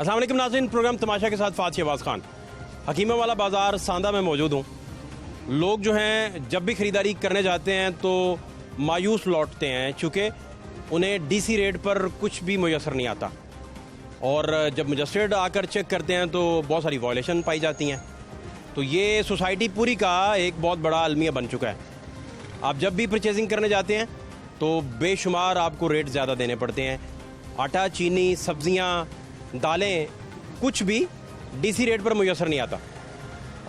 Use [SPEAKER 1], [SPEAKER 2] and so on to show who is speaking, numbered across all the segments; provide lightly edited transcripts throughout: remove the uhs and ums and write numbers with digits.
[SPEAKER 1] अस्सलाम वालेकुम नाज़रीन, प्रोग्राम तमाशा के साथ फातिह अब्बास खान। हकीमा वाला बाज़ार सांदा में मौजूद हूँ। लोग जो हैं जब भी ख़रीदारी करने जाते हैं तो मायूस लौटते हैं, चूँकि उन्हें डीसी रेट पर कुछ भी मुयसर नहीं आता, और जब मजिस्ट्रेट आकर चेक करते हैं तो बहुत सारी वायलेशन पाई जाती हैं। तो ये सोसाइटी पूरी का एक बहुत बड़ा अलमिया बन चुका है। आप जब भी परचेजिंग करने जाते हैं तो बेशुमार आपको रेट ज़्यादा देने पड़ते हैं। आटा, चीनी, सब्ज़ियाँ, दालें, कुछ भी डीसी रेट पर मुयसर नहीं आता।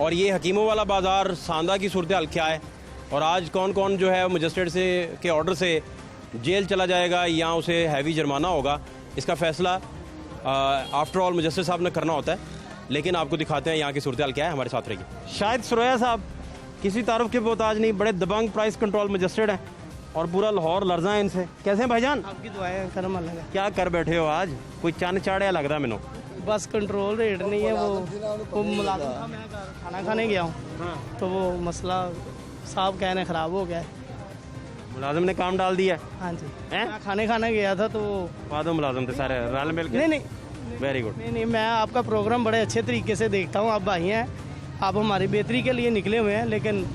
[SPEAKER 1] और ये हकीमों वाला बाज़ार सांदा की सूरत हाल क्या है, और आज कौन कौन जो है मजिस्ट्रेट से के ऑर्डर से जेल चला जाएगा या उसे हैवी जुर्माना होगा, इसका फ़ैसला आफ्टर ऑल मजिस्ट्रेट साहब ने करना होता है। लेकिन आपको दिखाते हैं यहाँ की सूरत हाल क्या है। हमारे साथ रहिए। शायद सुरैया साहब किसी तारुफ के मोहताज नहीं, बड़े दबंग प्राइस कंट्रोल मजिस्ट्रेट हैं और पूरा लाहौर लर्जा है इनसे। कैसे हैं भाईजान?
[SPEAKER 2] आपकी दुआएं करम अल्लाह का।
[SPEAKER 1] क्या कर बैठे हो आज? कोई चन्न चाड़िया लग रहा है मैनू।
[SPEAKER 2] बस कंट्रोल रेट नहीं है, वो मुलाजिम था, मैं खाना खाने गया हूँ तो वो मसला साहब कहने ख़राब हो गया है।
[SPEAKER 1] मुलाजिम ने काम डाल दिया है?
[SPEAKER 2] हाँ जी,
[SPEAKER 1] हैं?
[SPEAKER 2] मैं खाने खाने गया था तो
[SPEAKER 1] वादो मुलाजिम थे सारे रल मिल के?
[SPEAKER 2] नहीं,
[SPEAKER 1] वेरी गुड।
[SPEAKER 2] नहीं, मैं आपका प्रोग्राम बड़े अच्छे तरीके से देखता हूँ। आप भाई हैं, आप हमारी बेहतरी के लिए निकले हुए हैं, लेकिन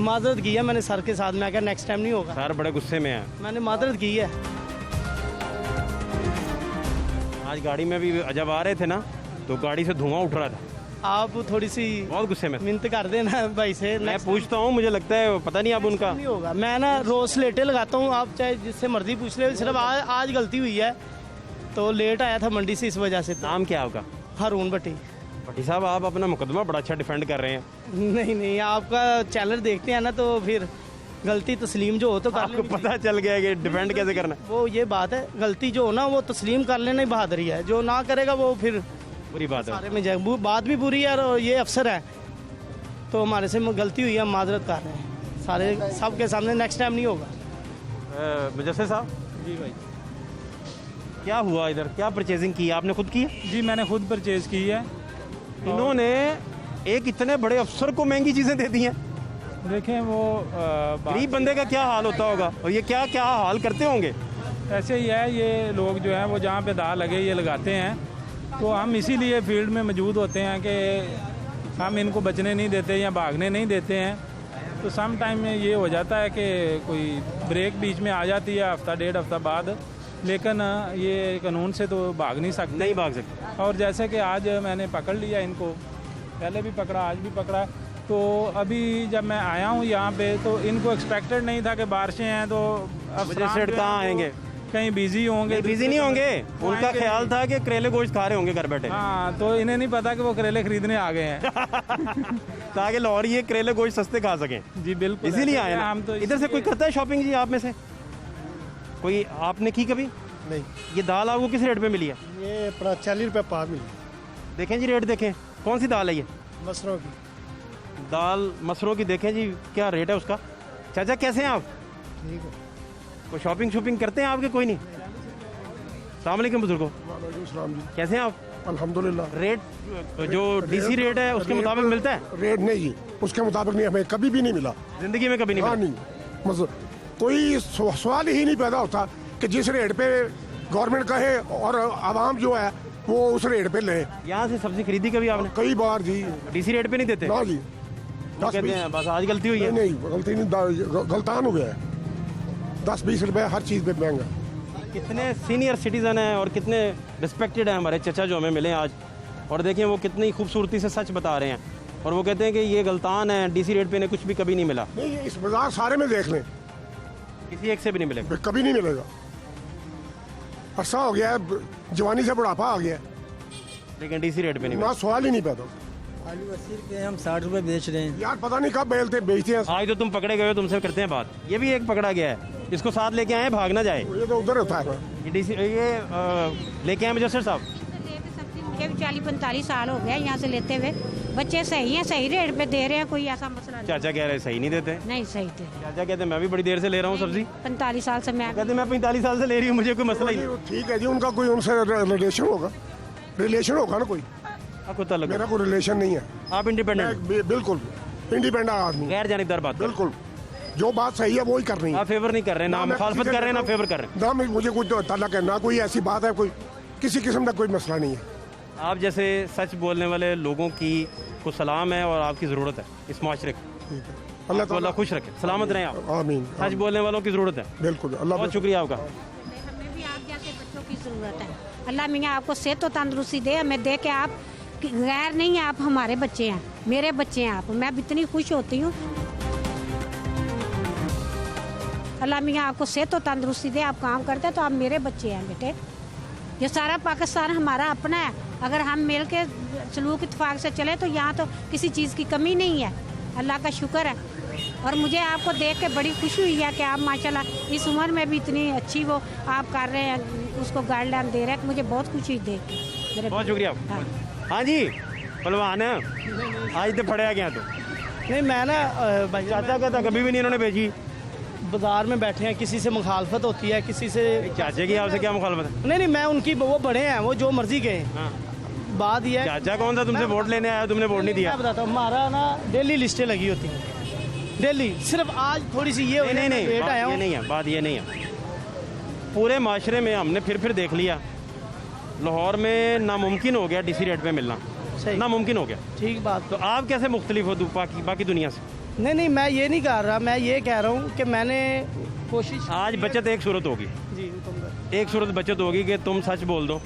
[SPEAKER 2] माजरत की है मैंने सर के साथ। मैं क्या नेक्स्ट टाइम नहीं होगा?
[SPEAKER 1] सर बड़े गुस्से में है।
[SPEAKER 2] मैंने माजरत की है।
[SPEAKER 1] आज गाड़ी में भी जब आ रहे थे ना तो गाड़ी से धुआं उठ रहा था।
[SPEAKER 2] आप थोड़ी सी
[SPEAKER 1] बहुत गुस्से में।
[SPEAKER 2] मिन्नत कर देना भाई से।
[SPEAKER 1] मैं पूछता हूँ, मुझे लगता है पता नहीं अब उनका
[SPEAKER 2] नहीं होगा। मैं ना रोज स्लेटे लगाता हूँ, आप चाहे जिससे मर्जी पूछ ले। सिर्फ आज गलती हुई है तो लेट आया था मंडी से, इस वजह से।
[SPEAKER 1] नाम क्या आपका?
[SPEAKER 2] हारून भट्टी।
[SPEAKER 1] भट्टी साहब, आप अपना मुकदमा बड़ा अच्छा डिफेंड कर रहे हैं।
[SPEAKER 2] नहीं, आपका चैनल देखते हैं ना तो फिर गलती तस्लीम जो हो तो कर
[SPEAKER 1] आपको
[SPEAKER 2] लेनी
[SPEAKER 1] पता चल गया कि डिफेंड कैसे करना है।
[SPEAKER 2] वो ये बात है, गलती जो हो ना वो तस्लीम कर लेना ही बहादुरी है। जो ना करेगा वो फिर
[SPEAKER 1] बुरी बात है।
[SPEAKER 2] सारे में जाए। बात भी बुरी है और ये अफसर है तो हमारे से गलती हुई है, हम माजरत कर रहे हैं सारे सबके सामने। नेक्स्ट टाइम नहीं होगा।
[SPEAKER 1] मुजस्सिर साहब
[SPEAKER 3] जी भाई,
[SPEAKER 1] क्या हुआ इधर? क्या परचेजिंग की आपने? खुद की है?
[SPEAKER 3] जी मैंने खुद परचेज की है।
[SPEAKER 1] इन्होंने एक इतने बड़े अफसर को महंगी चीजें दे दी हैं।
[SPEAKER 3] देखें वो
[SPEAKER 1] गरीब बंदे का क्या हाल होता होगा, और ये क्या क्या हाल करते होंगे।
[SPEAKER 3] ऐसे ही है, ये लोग जो हैं वो जहाँ पे दाल लगे ये लगाते हैं। तो हम इसीलिए फील्ड में मौजूद होते हैं कि हम इनको बचने नहीं देते या भागने नहीं देते हैं। तो सम टाइम में ये हो जाता है कि कोई ब्रेक बीच में आ जाती है, हफ्ता डेढ़ हफ्ता बाद, लेकिन ये कानून से तो भाग नहीं सकते।
[SPEAKER 1] नहीं भाग सकते।
[SPEAKER 3] और जैसे कि आज मैंने पकड़ लिया इनको, पहले भी पकड़ा आज भी पकड़ा। तो अभी जब मैं आया हूँ यहाँ पे तो इनको एक्सपेक्टेड नहीं था कि बारिशें हैं तो
[SPEAKER 1] मजिस्ट्रेट कहाँ आएंगे,
[SPEAKER 3] कहीं बिजी होंगे।
[SPEAKER 1] बिजी नहीं होंगे। उनका ख्याल था कि करेले गोश्त खा रहे होंगे घर बैठे।
[SPEAKER 3] हाँ, तो इन्हें नहीं पता कि वो करेले खरीदने आ गए हैं
[SPEAKER 1] ताकि लाहौर ये करेले गोश्त सस्ते खा सकें।
[SPEAKER 3] जी बिल्कुल,
[SPEAKER 1] इसीलिए आए ना।
[SPEAKER 3] हम तो
[SPEAKER 1] इधर से कोई करता है शॉपिंग जी आप में से? कोई आपने की कभी?
[SPEAKER 2] नहीं,
[SPEAKER 1] ये दाल आपको किस रेट पे मिली है?
[SPEAKER 2] ये अपना 40 रुपये पाव मिली।
[SPEAKER 1] देखें जी रेट देखें, कौन सी दाल है ये?
[SPEAKER 2] मसरों की
[SPEAKER 1] दाल मसरों की। देखें जी क्या रेट है उसका। चाचा कैसे हैं आप?
[SPEAKER 2] ठीक है।
[SPEAKER 1] कोई शॉपिंग शॉपिंग करते हैं आपके? कोई नहीं। अस्सलाम वालेकुम बुजुर्गो, कैसे हैं आप?
[SPEAKER 4] अल्हम्दुलिल्लाह।
[SPEAKER 1] रेट जो डीसी रेट है उसके मुताबिक मिलता है?
[SPEAKER 4] रेट नहीं जी, उसके मुताबिक नहीं, हमें कभी भी नहीं मिला।
[SPEAKER 1] जिंदगी में कभी नहीं
[SPEAKER 4] हाँ
[SPEAKER 1] मिला?
[SPEAKER 4] नहीं, मतलब कोई सवाल ही नहीं पैदा होता कि जिस रेट पे गवर्नमेंट कहे और आवाम जो है वो उस रेट पे ले।
[SPEAKER 1] यहाँ से सब्जी खरीदी कभी आपने?
[SPEAKER 4] कई बार जी।
[SPEAKER 1] डीसी रेट पे नहीं देते?
[SPEAKER 4] ना जी,
[SPEAKER 1] वो कहते हैं बस आज गलती हुई है।
[SPEAKER 4] नहीं गलती नहीं, गलतान हो गया है। 10-20 रुपए हर चीज़ पे महंगा।
[SPEAKER 1] कितने सीनियर सिटीजन हैं और कितने रिस्पेक्टेड हैं हमारे चचा जो हमें मिले आज, और देखें वो कितनी खूबसूरती से सच बता रहे हैं, और वो कहते हैं कि ये गलतान है, डीसी रेट पे इन्हें कुछ भी कभी नहीं मिला।
[SPEAKER 4] नहीं, इस बाजार सारे में देख लें,
[SPEAKER 1] किसी एक से भी नहीं मिलेगा।
[SPEAKER 4] कभी नहीं मिलेगा। अरसा हो गया है, जवानी से बुढ़ापा आ गया है,
[SPEAKER 1] लेकिन डीसी रेट पे नहीं
[SPEAKER 4] ना सवाल ही नहीं पैदा।
[SPEAKER 5] आलू 80 रुपये, हम 60 रुपये बेच रहे हैं।
[SPEAKER 4] यार पता नहीं कब बेचते हैं।
[SPEAKER 1] आज तो तुम पकड़े गए हो, तुमसे करते हैं बात। ये भी एक पकड़ा गया है, इसको साथ लेके आए, भाग ना जाए।
[SPEAKER 4] ये तो उधर होता है।
[SPEAKER 1] ये डीसी ये लेके आए मजिस्ट्रेट साहब।
[SPEAKER 6] मुझे भी 40-45 साल हो गया यहाँ से लेते हुए। बच्चे सही हैं, सही रेट पे दे रहे हैं, कोई ऐसा मसला नहीं।
[SPEAKER 1] चाचा कह रहे सही नहीं देते।
[SPEAKER 6] नहीं सही थे।
[SPEAKER 1] चाचा कहते मैं भी बड़ी देर से ले रहा हूँ सब्जी।
[SPEAKER 6] 45 साल से मैं
[SPEAKER 1] कहते मैं 45 साल से ले रही हूँ, मुझे कोई मसला ही नहीं।
[SPEAKER 4] ठीक है जी, उनका कोई उनसे रिलेशन होगा ना कोई।
[SPEAKER 1] आपको तल्लुक?
[SPEAKER 4] मेरा कोई रिलेशन नहीं है।
[SPEAKER 1] आप इंडिपेंडेंट?
[SPEAKER 4] बिल्कुल इंडिपेंडेंट आदमी।
[SPEAKER 1] गैर जानिबदार बात।
[SPEAKER 4] बिल्कुल, जो बात सही है वो ही करनी है।
[SPEAKER 1] आप फेवर नहीं कर रहे, ना मुखालफत कर रहे हैं ना फेवर कर रहे हैं।
[SPEAKER 4] ना मुझे कुछ ताल्लुक है, ना कोई ऐसी बात है, कोई किसी किस्म का कोई मसला नहीं है।
[SPEAKER 1] आप जैसे सच बोलने वाले लोगों की को सलाम है और आपकी ज़रूरत है इस माशरे की।
[SPEAKER 4] अल्लाह
[SPEAKER 1] आपको अल्लाह खुश रखे, सलामत रहें आप।
[SPEAKER 4] आमीन।
[SPEAKER 1] सच बोलने वालों की ज़रूरत है।
[SPEAKER 4] बिल्कुल, अल्लाह
[SPEAKER 1] बहुत शुक्रिया आपका।
[SPEAKER 6] हमें भी आप जैसे बच्चों की ज़रूरत है। अल्लाह मियाँ आपको सेहत और तंदुरुस्ती दे, हमें दे के आप गैर नहीं है, आप हमारे बच्चे हैं, मेरे बच्चे हैं आप। मैं इतनी खुश होती हूँ। अल्लाह मियाँ आपको सेहत और तंदुरुस्ती दे, आप काम करते हैं तो आप मेरे बच्चे हैं बेटे। ये सारा पाकिस्तान हमारा अपना है, अगर हम मिल के सलूक इत्तेफाक से चले तो यहाँ तो किसी चीज़ की कमी नहीं है। अल्लाह का शुक्र है। और मुझे आपको देख के बड़ी खुशी हुई है कि आप माशाल्लाह इस उम्र में भी इतनी अच्छी वो आप कर रहे हैं, उसको गाइडलाइन दे रहे हैं। मुझे बहुत खुशी हुई देख के। मेरे
[SPEAKER 1] बहुत शुक्रिया।
[SPEAKER 6] हाँ।
[SPEAKER 1] हाँ जी पहलवान आज तो फड़िया गया तो
[SPEAKER 2] नहीं मैं ना भाई
[SPEAKER 1] चाचा कहता कभी भी नहीं इन्होंने भेजी।
[SPEAKER 2] बाजार में बैठे हैं, किसी से मुखालफत होती है, किसी से
[SPEAKER 1] चाचे की आपसे क्या मुखालफत है?
[SPEAKER 2] नहीं मैं उनकी वो बड़े हैं, वो जो मर्जी गए।
[SPEAKER 1] हाँ।
[SPEAKER 2] बात यह है,
[SPEAKER 1] चाचा कौन सा तुमसे वोट लेने आया, तुमने वोट नहीं दिया?
[SPEAKER 2] मैं बताता हूँ, हमारा ना डेली लिस्टें लगी होती हैं, डेली। सिर्फ आज थोड़ी सी ये
[SPEAKER 1] नहीं नहीं
[SPEAKER 2] लेट
[SPEAKER 1] बात
[SPEAKER 2] आया
[SPEAKER 1] ये
[SPEAKER 2] हूँ।
[SPEAKER 1] नहीं है, बात ये नहीं है। पूरे माशरे में हमने फिर देख लिया, लाहौर में नामुमकिन हो गया डीसी रेट पे मिलना,
[SPEAKER 2] सही,
[SPEAKER 1] नामुमकिन हो गया।
[SPEAKER 2] ठीक बात।
[SPEAKER 1] तो आप कैसे मुख्तलिफ हो बाकी दुनिया से?
[SPEAKER 2] नहीं मैं ये नहीं कर रहा, मैं ये कह रहा हूँ कि मैंने कोशिश
[SPEAKER 1] आज बचत एक सूरत होगी,
[SPEAKER 2] जी
[SPEAKER 1] एक सूरत बचत होगी कि तुम सच बोल दो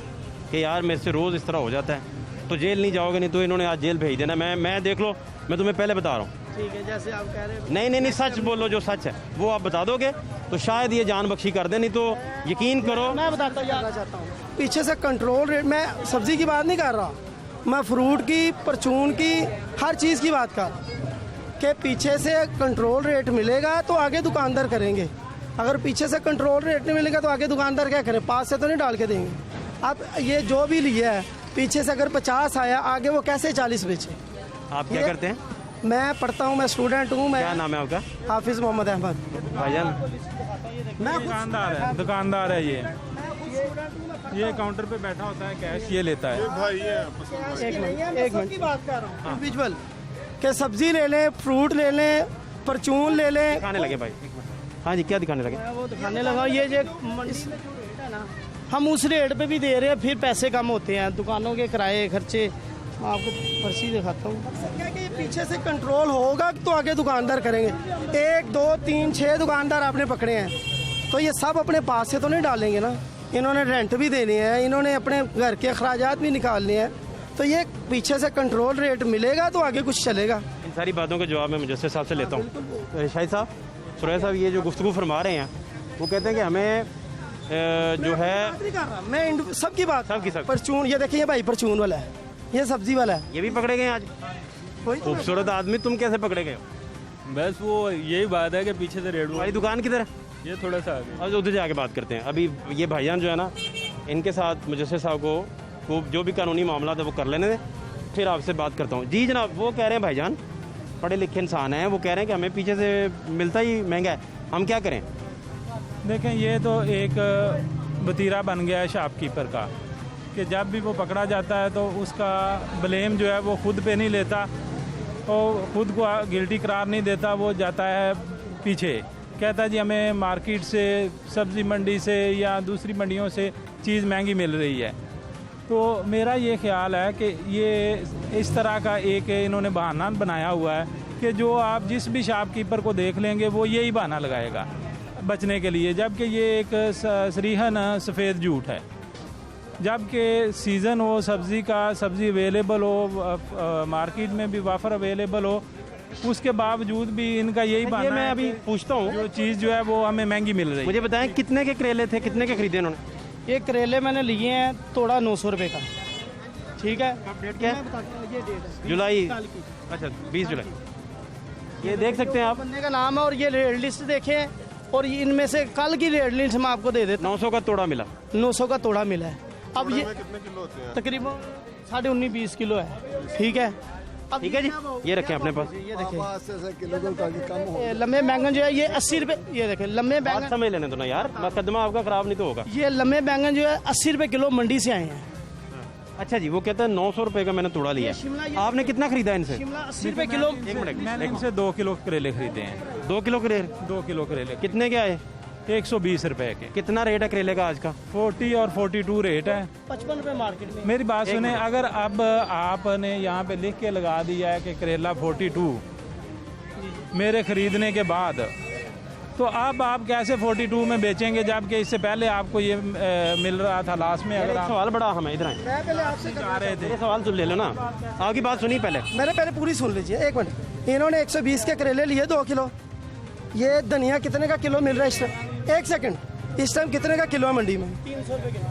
[SPEAKER 1] कि यार मेरे से रोज़ इस तरह हो जाता है, तो जेल नहीं जाओगे, नहीं तो इन्होंने आज जेल भेज देना। मैं देख लो, मैं तुम्हें पहले बता रहा हूँ।
[SPEAKER 2] ठीक है, जैसे आप कह रहे हैं।
[SPEAKER 1] नहीं सच बोलो, जो सच है वो आप बता दोगे तो शायद ये जान बख्शी कर दे, नहीं तो यकीन करो।
[SPEAKER 2] मैं बताता हूँ, यार चाहता हूँ
[SPEAKER 5] पीछे से कंट्रोल रेट, मैं सब्जी की बात नहीं कर रहा, मैं फ्रूट की, परचून की, हर चीज़ की बात कर रहा हूँ कि पीछे से कंट्रोल रेट मिलेगा तो आगे दुकानदार करेंगे। अगर पीछे से कंट्रोल रेट नहीं मिलेगा तो आगे दुकानदार क्या करें? पास से तो नहीं डाल के देंगे। अब ये जो भी लिया है, पीछे से अगर 50 आया, आगे वो कैसे 40 बेचे?
[SPEAKER 1] आप क्या करते हैं?
[SPEAKER 5] मैं पढ़ता हूँ, मैं स्टूडेंट हूँ। मैं
[SPEAKER 1] क्या नाम है आपका?
[SPEAKER 5] हाफिज़ मोहम्मद अहमद।
[SPEAKER 1] भाईजान
[SPEAKER 5] मैं
[SPEAKER 3] दुकानदार है ये काउंटर पे बैठा होता है, कैश ये लेता है।
[SPEAKER 5] एक मिनट की बात कर रहा हूँ, इंडिविजुअल के सब्जी ले लें, फ्रूट ले लें, परचून ले लें।
[SPEAKER 1] दिखाने लगे भाई? हाँ जी, क्या दिखाने लगे?
[SPEAKER 2] मैं वो दिखाने लगा, ये जो मंडी में जो रेट है ना, हम उस रेट पे भी दे रहे हैं, फिर पैसे कम होते हैं, दुकानों के किराए खर्चे। मैं आपको पर्ची दिखाता हूँ।
[SPEAKER 5] क्या कि पीछे से कंट्रोल होगा तो आगे दुकानदार करेंगे। 1 2 3 6 दुकानदार आपने पकड़े हैं, तो ये सब अपने पास से तो नहीं डालेंगे ना। इन्होंने रेंट भी देने हैं, इन्होंने अपने घर के अखराजात भी निकालने हैं, तो ये पीछे से कंट्रोल रेट मिलेगा तो आगे कुछ चलेगा।
[SPEAKER 1] इन सारी बातों का जवाब मैं मुजस्सिर साहब से लेता हूँ। शाहिद साहब, सुरैया साहब, ये जो गुफ्तगू फरमा रहे हैं, वो कहते हैं कि हमें जो है
[SPEAKER 5] मैं सबकी बात,
[SPEAKER 1] सबकी
[SPEAKER 5] परचून, ये देखिए भाई परचून वाला है, ये सब्जी वाला है।
[SPEAKER 1] ये भी पकड़े गए आज? खूबसूरत आदमी, तुम कैसे पकड़े गए?
[SPEAKER 3] बस वो यही बात है कि पीछे से रेड
[SPEAKER 1] हमारी दुकान किधर है?
[SPEAKER 3] ये थोड़ा सा आगे।
[SPEAKER 1] और उधर जाके बात करते हैं। अभी ये भाईजान जो है ना, इनके साथ मुजस्सिर साहब को जो भी कानूनी मामला था वो कर लेने दें, फिर आपसे बात करता हूँ। जी जनाब, वो कह रहे हैं भाईजान पढ़े लिखे इंसान हैं, वो कह रहे हैं कि हमें पीछे से मिलता ही महंगा है, हम क्या करें?
[SPEAKER 3] देखें, ये तो एक वतीरा बन गया है शॉपकीपर का कि जब भी वो पकड़ा जाता है तो उसका ब्लेम जो है वो खुद पे नहीं लेता और खुद को गिल्टी करार नहीं देता, वो जाता है पीछे, कहता है जी हमें मार्केट से, सब्ज़ी मंडी से या दूसरी मंडियों से चीज़ महंगी मिल रही है। तो मेरा ये ख्याल है कि ये इस तरह का एक इन्होंने बहाना बनाया हुआ है कि जो आप जिस भी शॉपकीपर को देख लेंगे वो यही बहाना लगाएगा बचने के लिए, जबकि ये एक सरीहन सफ़ेद झूठ है। जबकि सीज़न हो सब्ज़ी का, सब्ज़ी अवेलेबल हो, मार्केट में भी वाफर अवेलेबल हो, उसके बावजूद भी इनका यही बहाना है।
[SPEAKER 1] मैं अभी पूछता हूँ,
[SPEAKER 3] जो चीज़ जो है वो हमें महंगी मिल रही है।
[SPEAKER 1] मुझे बताएं कितने के करेले थे, कितने के खरीदे इन्होंने?
[SPEAKER 2] ये करेले मैंने लिए हैं तोड़ा 900 रुपये का। ठीक है,
[SPEAKER 1] डेट क्या है?
[SPEAKER 2] ये डेट है
[SPEAKER 1] जुलाई,
[SPEAKER 2] कल की।
[SPEAKER 1] अच्छा 20 जुलाई। ये देख सकते हैं आप,
[SPEAKER 2] बंदे का नाम है और ये रेट लिस्ट देखें, और इनमें से कल की रेट लिस्ट मैं आपको दे देता
[SPEAKER 1] 900 का तोड़ा मिला।
[SPEAKER 2] 900 का तोड़ा मिला है। अब ये तकरीबन 19.5-20 किलो है। ठीक है, अब
[SPEAKER 1] ठीक है जी, ये रखें अपने पास।
[SPEAKER 2] ये देखें, ये लम्बे बैंगन जो है ये 80 रुपये, ये देखें लम्बे
[SPEAKER 1] बात
[SPEAKER 2] बैंगन,
[SPEAKER 1] समझ लेने दो ना यार, मुकदमा आपका खराब नहीं तो होगा।
[SPEAKER 2] ये लम्बे बैंगन जो है 80 रुपये किलो मंडी से आए हैं।
[SPEAKER 1] अच्छा जी, वो कहता है 900 रुपए का मैंने तोड़ा लिया। आपने कितना खरीदा इनसे?
[SPEAKER 2] शिमला 80 रुपये किलो।
[SPEAKER 3] मैंने इनसे 2 किलो करेले खरीदे हैं।
[SPEAKER 1] 2 किलो करेले?
[SPEAKER 3] 2 किलो करेले
[SPEAKER 1] कितने के आए?
[SPEAKER 3] 120 रुपए के।
[SPEAKER 1] कितना रेट है करेले का आज का?
[SPEAKER 3] 40 और 42 रेट है।
[SPEAKER 2] 55 रुपए मार्केट में।
[SPEAKER 3] मेरी बात सुने, अगर अब आपने यहाँ पे लिख के लगा दिया है कि करेला 42 मेरे खरीदने के बाद, तो अब आप कैसे 42 में बेचेंगे जबकि इससे पहले आपको ये मिल रहा था लास्ट में? अगर
[SPEAKER 1] एक
[SPEAKER 3] आप
[SPEAKER 1] सवाल बड़ा हमें इधर आए,
[SPEAKER 5] मैं पहले आपसे
[SPEAKER 3] जा रहे थे
[SPEAKER 1] ये सवाल सुन ले लो ना, आपकी बात सुनी पहले।
[SPEAKER 5] मैंने पहले पूरी सुन लीजिए, एक मिनट। इन्होंने 120 के करेले लिए 2 किलो। ये धनिया कितने का किलो मिल रहा है इस टाइम? एक सेकंड, इस टाइम कितने का किलो है मंडी में?
[SPEAKER 2] 300 रुपए किलो।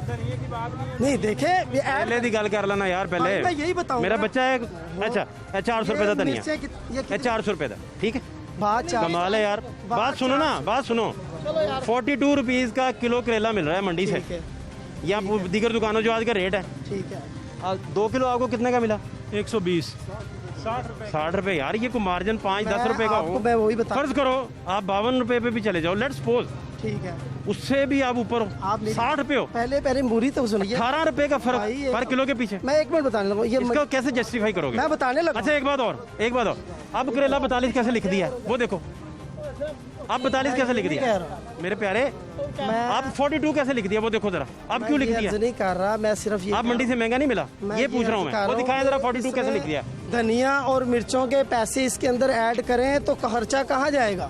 [SPEAKER 5] नहीं देखे ये ऐड
[SPEAKER 1] पहले दी गल कर लेना यार पहले।
[SPEAKER 5] मैं यही बताऊंगा।
[SPEAKER 1] मेरा बच्चा है, अच्छा 400 रुपए का धनिया,
[SPEAKER 5] मिर्चें ये
[SPEAKER 1] 400 रुपए का, ठीक है।
[SPEAKER 5] बात चार
[SPEAKER 1] कमाल है यार। बात सुनो ना, बात सुनो। 42 रुपीज का किलो करेला मिल रहा है मंडी से,
[SPEAKER 5] ठीक है,
[SPEAKER 1] या दीगर दुकानों जो आज का रेट है।
[SPEAKER 5] ठीक है।
[SPEAKER 1] 2 किलो आपको कितने का मिला?
[SPEAKER 3] 120।
[SPEAKER 1] 60 रुपए यार, ये कोई मार्जिन 5-10 रुपए का
[SPEAKER 5] आपको
[SPEAKER 1] हो।
[SPEAKER 5] मैं वही बता,
[SPEAKER 1] फर्ज करो आप 52 रुपए पे भी चले जाओ, लेट्स सपोज,
[SPEAKER 5] ठीक है।
[SPEAKER 1] उससे भी आप ऊपर हो,
[SPEAKER 5] आप मेरी-
[SPEAKER 1] 60 रुपए हो,
[SPEAKER 5] पहले बुरी तो सुनिए।
[SPEAKER 1] 18 रुपए का फर्क
[SPEAKER 5] भाई, ये
[SPEAKER 1] पर किलो के पीछे।
[SPEAKER 5] मैं 1 मिनट बताने लगा, ये
[SPEAKER 1] इसको कैसे जस्टिफाई करोगे?
[SPEAKER 5] मैं बताने लगा।
[SPEAKER 1] अच्छा एक बात और, अब करेला 42 कैसे लिख दिया है वो देखो, आप 42 कैसे लिख
[SPEAKER 5] कह
[SPEAKER 1] दिया
[SPEAKER 5] रहा
[SPEAKER 1] मेरे प्यारे?
[SPEAKER 5] मैं
[SPEAKER 1] आप 42 कैसे लिख दिया वो देखो जरा, आप क्यों लिख
[SPEAKER 5] ये
[SPEAKER 1] दिया?
[SPEAKER 5] अर्ज नहीं कर रहा, मैं सिर्फ ये
[SPEAKER 1] आप मंडी से महंगा नहीं मिला,
[SPEAKER 5] मैं
[SPEAKER 1] ये पूछ रहा हूँ
[SPEAKER 5] अर्ज
[SPEAKER 1] मैं,
[SPEAKER 5] कर
[SPEAKER 1] वो
[SPEAKER 5] रहा
[SPEAKER 1] दिखाएं
[SPEAKER 5] हूँ।
[SPEAKER 1] जरा 42 कैसे लिख दिया।
[SPEAKER 5] धनिया और मिर्चों के पैसे इसके अंदर ऐड करें तो खर्चा कहाँ जाएगा?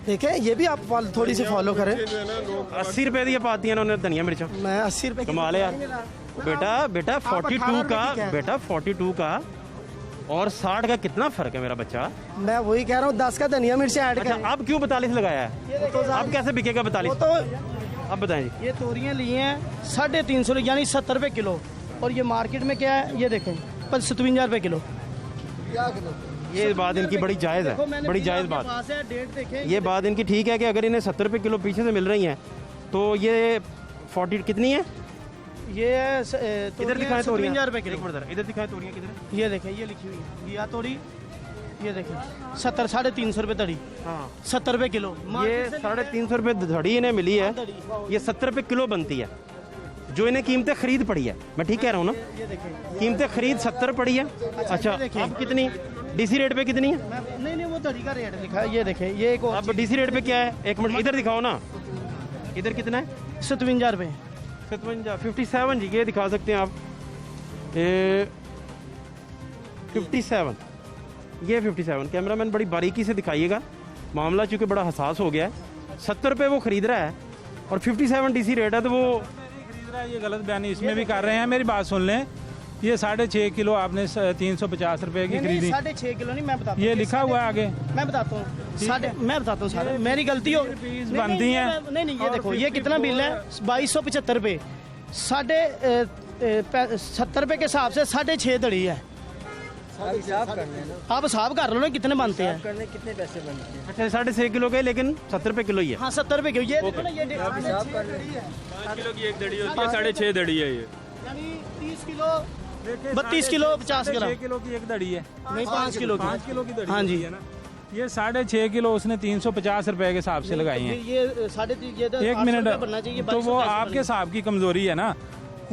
[SPEAKER 5] देखें, ये भी आप थोड़ी सी फॉलो करें।
[SPEAKER 1] 80 रुपए दी पाती है उन्होंने धनिया मिर्चा,
[SPEAKER 5] मैं 80 रुपए
[SPEAKER 1] कमाल है यार। बेटा 42 का, बेटा 42 का और 60 का कितना फर्क है मेरा बच्चा?
[SPEAKER 5] मैं वही कह रहा हूँ, 10 का धनिया मिर्च ऐड
[SPEAKER 1] अच्छा
[SPEAKER 5] करें।
[SPEAKER 1] आप क्यों 42 लगाया है? अब कैसे बिकेगा 42?
[SPEAKER 5] वो तो
[SPEAKER 1] अब बताएं जी।
[SPEAKER 2] ये तोरियां लिए हैं 350 यानी 70 रुपए किलो, और ये मार्केट में क्या है ये देखें 57 रुपए किलो।
[SPEAKER 1] ये बात इनकी बड़ी जायज़
[SPEAKER 2] देखो,
[SPEAKER 1] है,
[SPEAKER 2] मैंने
[SPEAKER 1] बड़ी
[SPEAKER 2] बिल
[SPEAKER 1] जायज़
[SPEAKER 2] आपके
[SPEAKER 1] बात।
[SPEAKER 2] पास है, डेट देखें।
[SPEAKER 1] ये बात इनकी ठीक है कि अगर इन्हें 70 रुपए किलो पीछे से मिल रही हैं तो ये 40 कितनी है?
[SPEAKER 2] ये
[SPEAKER 1] इधर दिखाएं तोरियां।
[SPEAKER 2] 57 रुपए किलो।
[SPEAKER 1] एक मिनट जरा, इधर दिखाएं तोरियां किधर?
[SPEAKER 2] ये देखें, ये लिखी हुई है घिया तोरी, ये देखें 70 350 रुपए धड़ी,
[SPEAKER 1] हाँ
[SPEAKER 2] 70 रुपए किलो।
[SPEAKER 1] ये 350 रुपए धड़ी इन्हें मिली है, ये 70 रुपए किलो बनती है, जो इन्हें कीमतें खरीद पड़ी है। मैं ठीक कह रहा हूँ ना?
[SPEAKER 2] ये देखें,
[SPEAKER 1] कीमतें खरीद 70 पड़ी है। अच्छा अब कितनी डीसी रेट पे कितनी है?
[SPEAKER 2] नहीं वो धड़ी का रेट लिखा है, ये देखें। ये एक
[SPEAKER 1] अब डीसी रेट पे क्या है? एक मिनट इधर दिखाओ ना, इधर कितना है?
[SPEAKER 2] 57 रुपए।
[SPEAKER 1] 57 जी, ये दिखा सकते हैं आप, ये 57, ये 57। कैमरामैन बड़ी बारीकी से दिखाइएगा, मामला चूंकि बड़ा हसास हो गया है। 70 रुपए वो खरीद रहा है और 57 डीसी रेट है, तो वो
[SPEAKER 3] खरीद रहा है, ये गलत बयानी इसमें भी कर रहे हैं। मेरी बात सुन लें, ये 6.5 किलो आपने 350 रुपए की खरीदी,
[SPEAKER 2] 6.5 किलो नहीं, मैं बताता हूँ।
[SPEAKER 3] ये लिखा हुआ है आगे।
[SPEAKER 2] मैं बताता हूँ, मैं बताता हूँ सारे, मेरी गलती हो
[SPEAKER 3] बनती हैं।
[SPEAKER 2] नहीं ये देखो, ये कितना बिल है? 2275 रुपए, 70 रुपए के हिसाब से 6.5 धड़ी है। आप हिसाब कर लो ना कितने बनते हैं।
[SPEAKER 1] अच्छा 6.5 किलो के, लेकिन 70 रुपए किलो ही है।
[SPEAKER 2] हाँ 70 रुपए किलो। ये देखो ना, ये
[SPEAKER 3] 5 किलो की एक दड़ी होती है, 6.5 दड़ी है ये।
[SPEAKER 2] यानी 30 किलो 32 किलो 50 ग्राम।
[SPEAKER 3] 6 किलो की एक दड़ी है,
[SPEAKER 2] नहीं 5 किलो
[SPEAKER 3] 5 किलो की दड़ी
[SPEAKER 2] हाँ जी।
[SPEAKER 3] होती है ना। ये 6.5 किलो उसने 350 रुपए के हिसाब से लगाई हैं।
[SPEAKER 2] ये 3.5 ये तो
[SPEAKER 3] 1 मिनट, तो वो आपके हिसाब की कमजोरी है ना,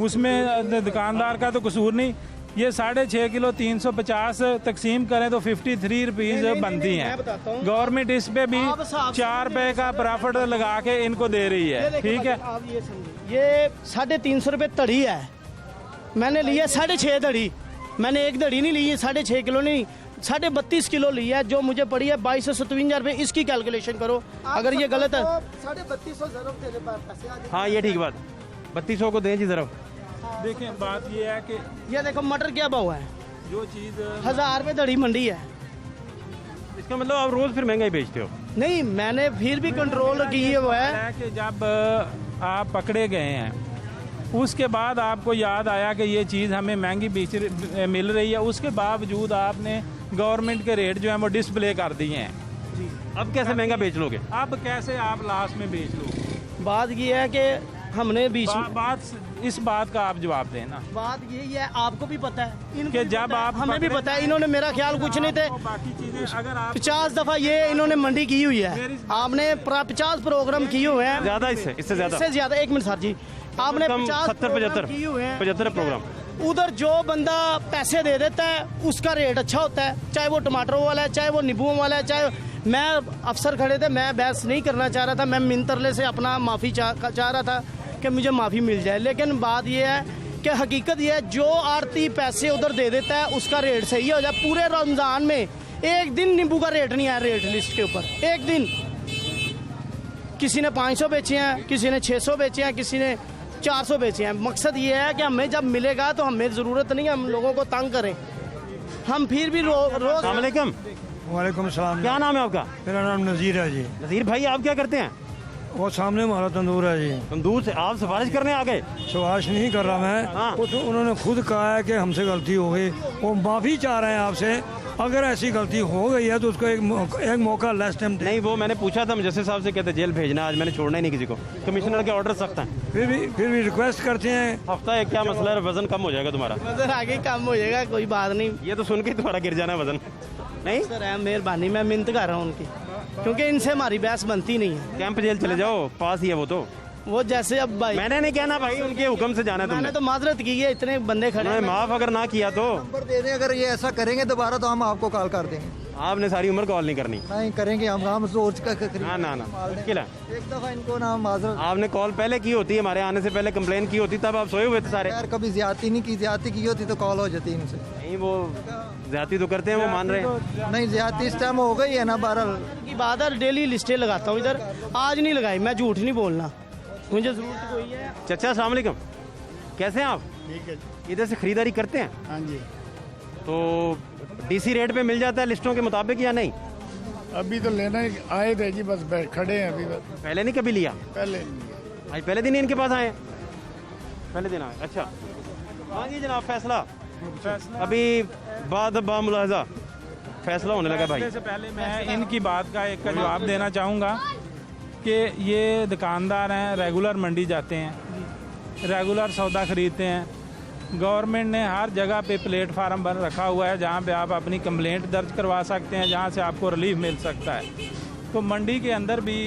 [SPEAKER 3] उसमें दुकानदार का तो कसूर नहीं। ये 6.5 किलो 350 तकसीम करें तो 53 रुपीज बनती हैं। गवर्नमेंट इस पे भी 4 रुपए का प्रॉफिट लगा के इनको दे रही है, ठीक है।
[SPEAKER 2] आप ये समझिए, ये 350 रुपए धड़ी है, मैंने लिया 6.5 धड़ी, मैंने एक धड़ी नहीं ली है, 6.5 किलो नहीं, 32.5 किलो लिया है, जो मुझे पड़ी है 2257 रुपए। इसकी कैलकुलेशन करो, अगर ये गलत है।
[SPEAKER 5] 3250 जरूर देने पैसे।
[SPEAKER 1] हाँ ये ठीक बात, 3200 को दें जी जरा।
[SPEAKER 3] देखें बात ये है कि
[SPEAKER 2] ये देखो मटर क्या भाव है,
[SPEAKER 3] जो चीज
[SPEAKER 2] 1000 रुपए धड़ी मंडी है।
[SPEAKER 1] इसका मतलब आप रोज फिर महंगा ही बेचते हो?
[SPEAKER 2] नहीं, मैंने फिर भी कंट्रोल किए हुआ है।
[SPEAKER 3] कि जब आप पकड़े गए हैं उसके बाद आपको याद आया कि ये चीज़ हमें महंगी मिल रही है, उसके बावजूद आपने गवर्नमेंट के रेट जो है वो डिस्प्ले कर दिए हैं।
[SPEAKER 1] अब कैसे महंगा बेच लोगे?
[SPEAKER 3] अब कैसे आप लास्ट में बेच लो?
[SPEAKER 2] बात ये है कि हमने बीच
[SPEAKER 3] इस बात का आप जवाब देना।
[SPEAKER 2] बात यही है, आपको भी पता है, इनको
[SPEAKER 3] कि
[SPEAKER 2] भी
[SPEAKER 3] जब
[SPEAKER 2] पता है,
[SPEAKER 3] आप
[SPEAKER 2] हमें भी पता है, इन्होंने मेरा ख्याल कुछ नहीं थे।
[SPEAKER 3] बाकी चीजें अगर आप
[SPEAKER 2] 50 दफा ये इन्होंने मंडी की हुई है, आपने 50 प्रोग्राम किए हुए हैं।
[SPEAKER 1] ज्यादा इससे ज्यादा
[SPEAKER 2] 1 मिनट सर जी, आपने 50
[SPEAKER 1] 70-75
[SPEAKER 2] किए हुए हैं।
[SPEAKER 1] 75 प्रोग्राम।
[SPEAKER 2] उधर जो बंदा पैसे दे देता है उसका रेट अच्छा होता है, चाहे वो टमाटरों वाला है, चाहे वो नींबुओं वाला है, चाहे मैं अफसर खड़े थे, मैं बहस नहीं करना चाह रहा था, मैं मिंतरले से अपना माफ़ी चाह रहा था कि मुझे माफ़ी मिल जाए। लेकिन बात यह है कि हकीकत यह है, जो आरती पैसे उधर दे देता है उसका रेट सही हो जाए। पूरे रमज़ान में एक दिन नींबू का रेट नहीं आया रेट लिस्ट के ऊपर, एक दिन। किसी ने 500 बेचे हैं, किसी ने 600 बेचे हैं, किसी ने 400 बेचे हैं। मकसद ये है कि हमें जब मिलेगा तो हमें ज़रूरत नहीं है हम लोगों को तंग करें। हम फिर भी रोज़।
[SPEAKER 1] अस्सलामुअलैकुम।
[SPEAKER 7] वालेकुम सलाम।
[SPEAKER 1] क्या नाम है आपका?
[SPEAKER 7] मेरा नाम नज़ीर है जी।
[SPEAKER 1] नज़ीर भाई, आप क्या करते हैं?
[SPEAKER 7] वो सामने हमारा तंदूर है जी।
[SPEAKER 1] तंदूर से आप सिफारिश करने आ गए?
[SPEAKER 7] सिफारिश नहीं कर रहा मैं,
[SPEAKER 1] हाँ।
[SPEAKER 7] उन्होंने खुद कहा है कि हमसे गलती हो गई, वो माफ़ी चाह रहे हैं आपसे। अगर ऐसी गलती हो गई है तो उसको एक मौका लास्ट टाइम
[SPEAKER 1] नहीं, वो मैंने पूछा था मुजस्सिर साहब से, कहते जेल भेजना, आज मैंने छोड़ना ही नहीं किसी को। कमिश्नर के ऑर्डर सख्त हैं।
[SPEAKER 7] फिर भी रिक्वेस्ट करते हैं।
[SPEAKER 1] हफ्ता है, क्या मसला है? वजन कम हो जाएगा तुम्हारा।
[SPEAKER 2] वजन आगे कम हो जाएगा, कोई बात नहीं।
[SPEAKER 1] ये तो सुन के तुम्हारा गिर जाना है वजन। नहीं
[SPEAKER 2] सर है मेहरबानी, मैं मिन्नत कर रहा हूँ उनकी, क्योंकि इनसे हमारी बहस बनती नहीं है।
[SPEAKER 1] कैंप जेल चले जाओ, पास ही है वो तो।
[SPEAKER 2] वो जैसे अब भाई
[SPEAKER 1] मैंने नहीं कहना भाई, उनके हुक्म से जाना है
[SPEAKER 2] मैंने
[SPEAKER 1] तुमने।
[SPEAKER 2] तो माजरत की है, इतने बंदे खड़े
[SPEAKER 1] उन्होंने
[SPEAKER 2] हैं।
[SPEAKER 1] माफ अगर ना किया तो
[SPEAKER 8] नंबर दे दें, अगर ये ऐसा करेंगे दोबारा तो हम आपको कॉल कर देंगे।
[SPEAKER 1] आपने सारी उम्र कॉल नहीं करनी।
[SPEAKER 8] नहीं करेंगे हम रोज का
[SPEAKER 1] ना ना ना, मुश्किल है।
[SPEAKER 8] एक दफा इनको ना माजरत।
[SPEAKER 1] आपने कॉल पहले की होती, हमारे आने से पहले कंप्लेन की होती, तब आप सोए हुए थे सारे।
[SPEAKER 8] यार कभी ज्यादती नहीं की, ज्यादती की होती तो कॉल हो जाती इनसे।
[SPEAKER 1] नहीं, वो ज्यादती तो करते हैं, वो मान रहे हैं।
[SPEAKER 8] नहीं ज्यादती इस टाइम हो गई है ना। 12
[SPEAKER 2] की बात है, डेली लिस्टें लगाता हूँ इधर, आज नहीं लगाई। मैं झूठ नहीं बोलना, मुझे जरूरत कोई है।
[SPEAKER 1] चाचा अस्सलाम वालेकुम, कैसे हैं आप?
[SPEAKER 9] ठीक है।
[SPEAKER 1] इधर से खरीदारी करते हैं
[SPEAKER 9] हाँ जी,
[SPEAKER 1] तो डीसी रेट पे मिल जाता है लिस्टों के मुताबिक या नहीं?
[SPEAKER 9] अभी तो लेना ही आए थे जी, बस खड़े हैं अभी बस।
[SPEAKER 1] पहले नहीं कभी लिया?
[SPEAKER 9] पहले
[SPEAKER 1] आज पहले दिन ही इनके पास आए हैं? पहले दिन आए, अच्छा। हाँ जी जनाब, फैसला अभी बाद बामुलाजा फैसला होने लगा भाई।
[SPEAKER 3] फैसले से पहले मैं इनकी बात का एक का जवाब देना चाहूँगा कि ये दुकानदार हैं, रेगुलर मंडी जाते हैं, रेगुलर सौदा खरीदते हैं। गवर्नमेंट ने हर जगह पे प्लेटफार्म बन रखा हुआ है जहाँ पे आप अपनी कंप्लेंट दर्ज करवा सकते हैं, जहाँ से आपको रिलीफ मिल सकता है। तो मंडी के अंदर भी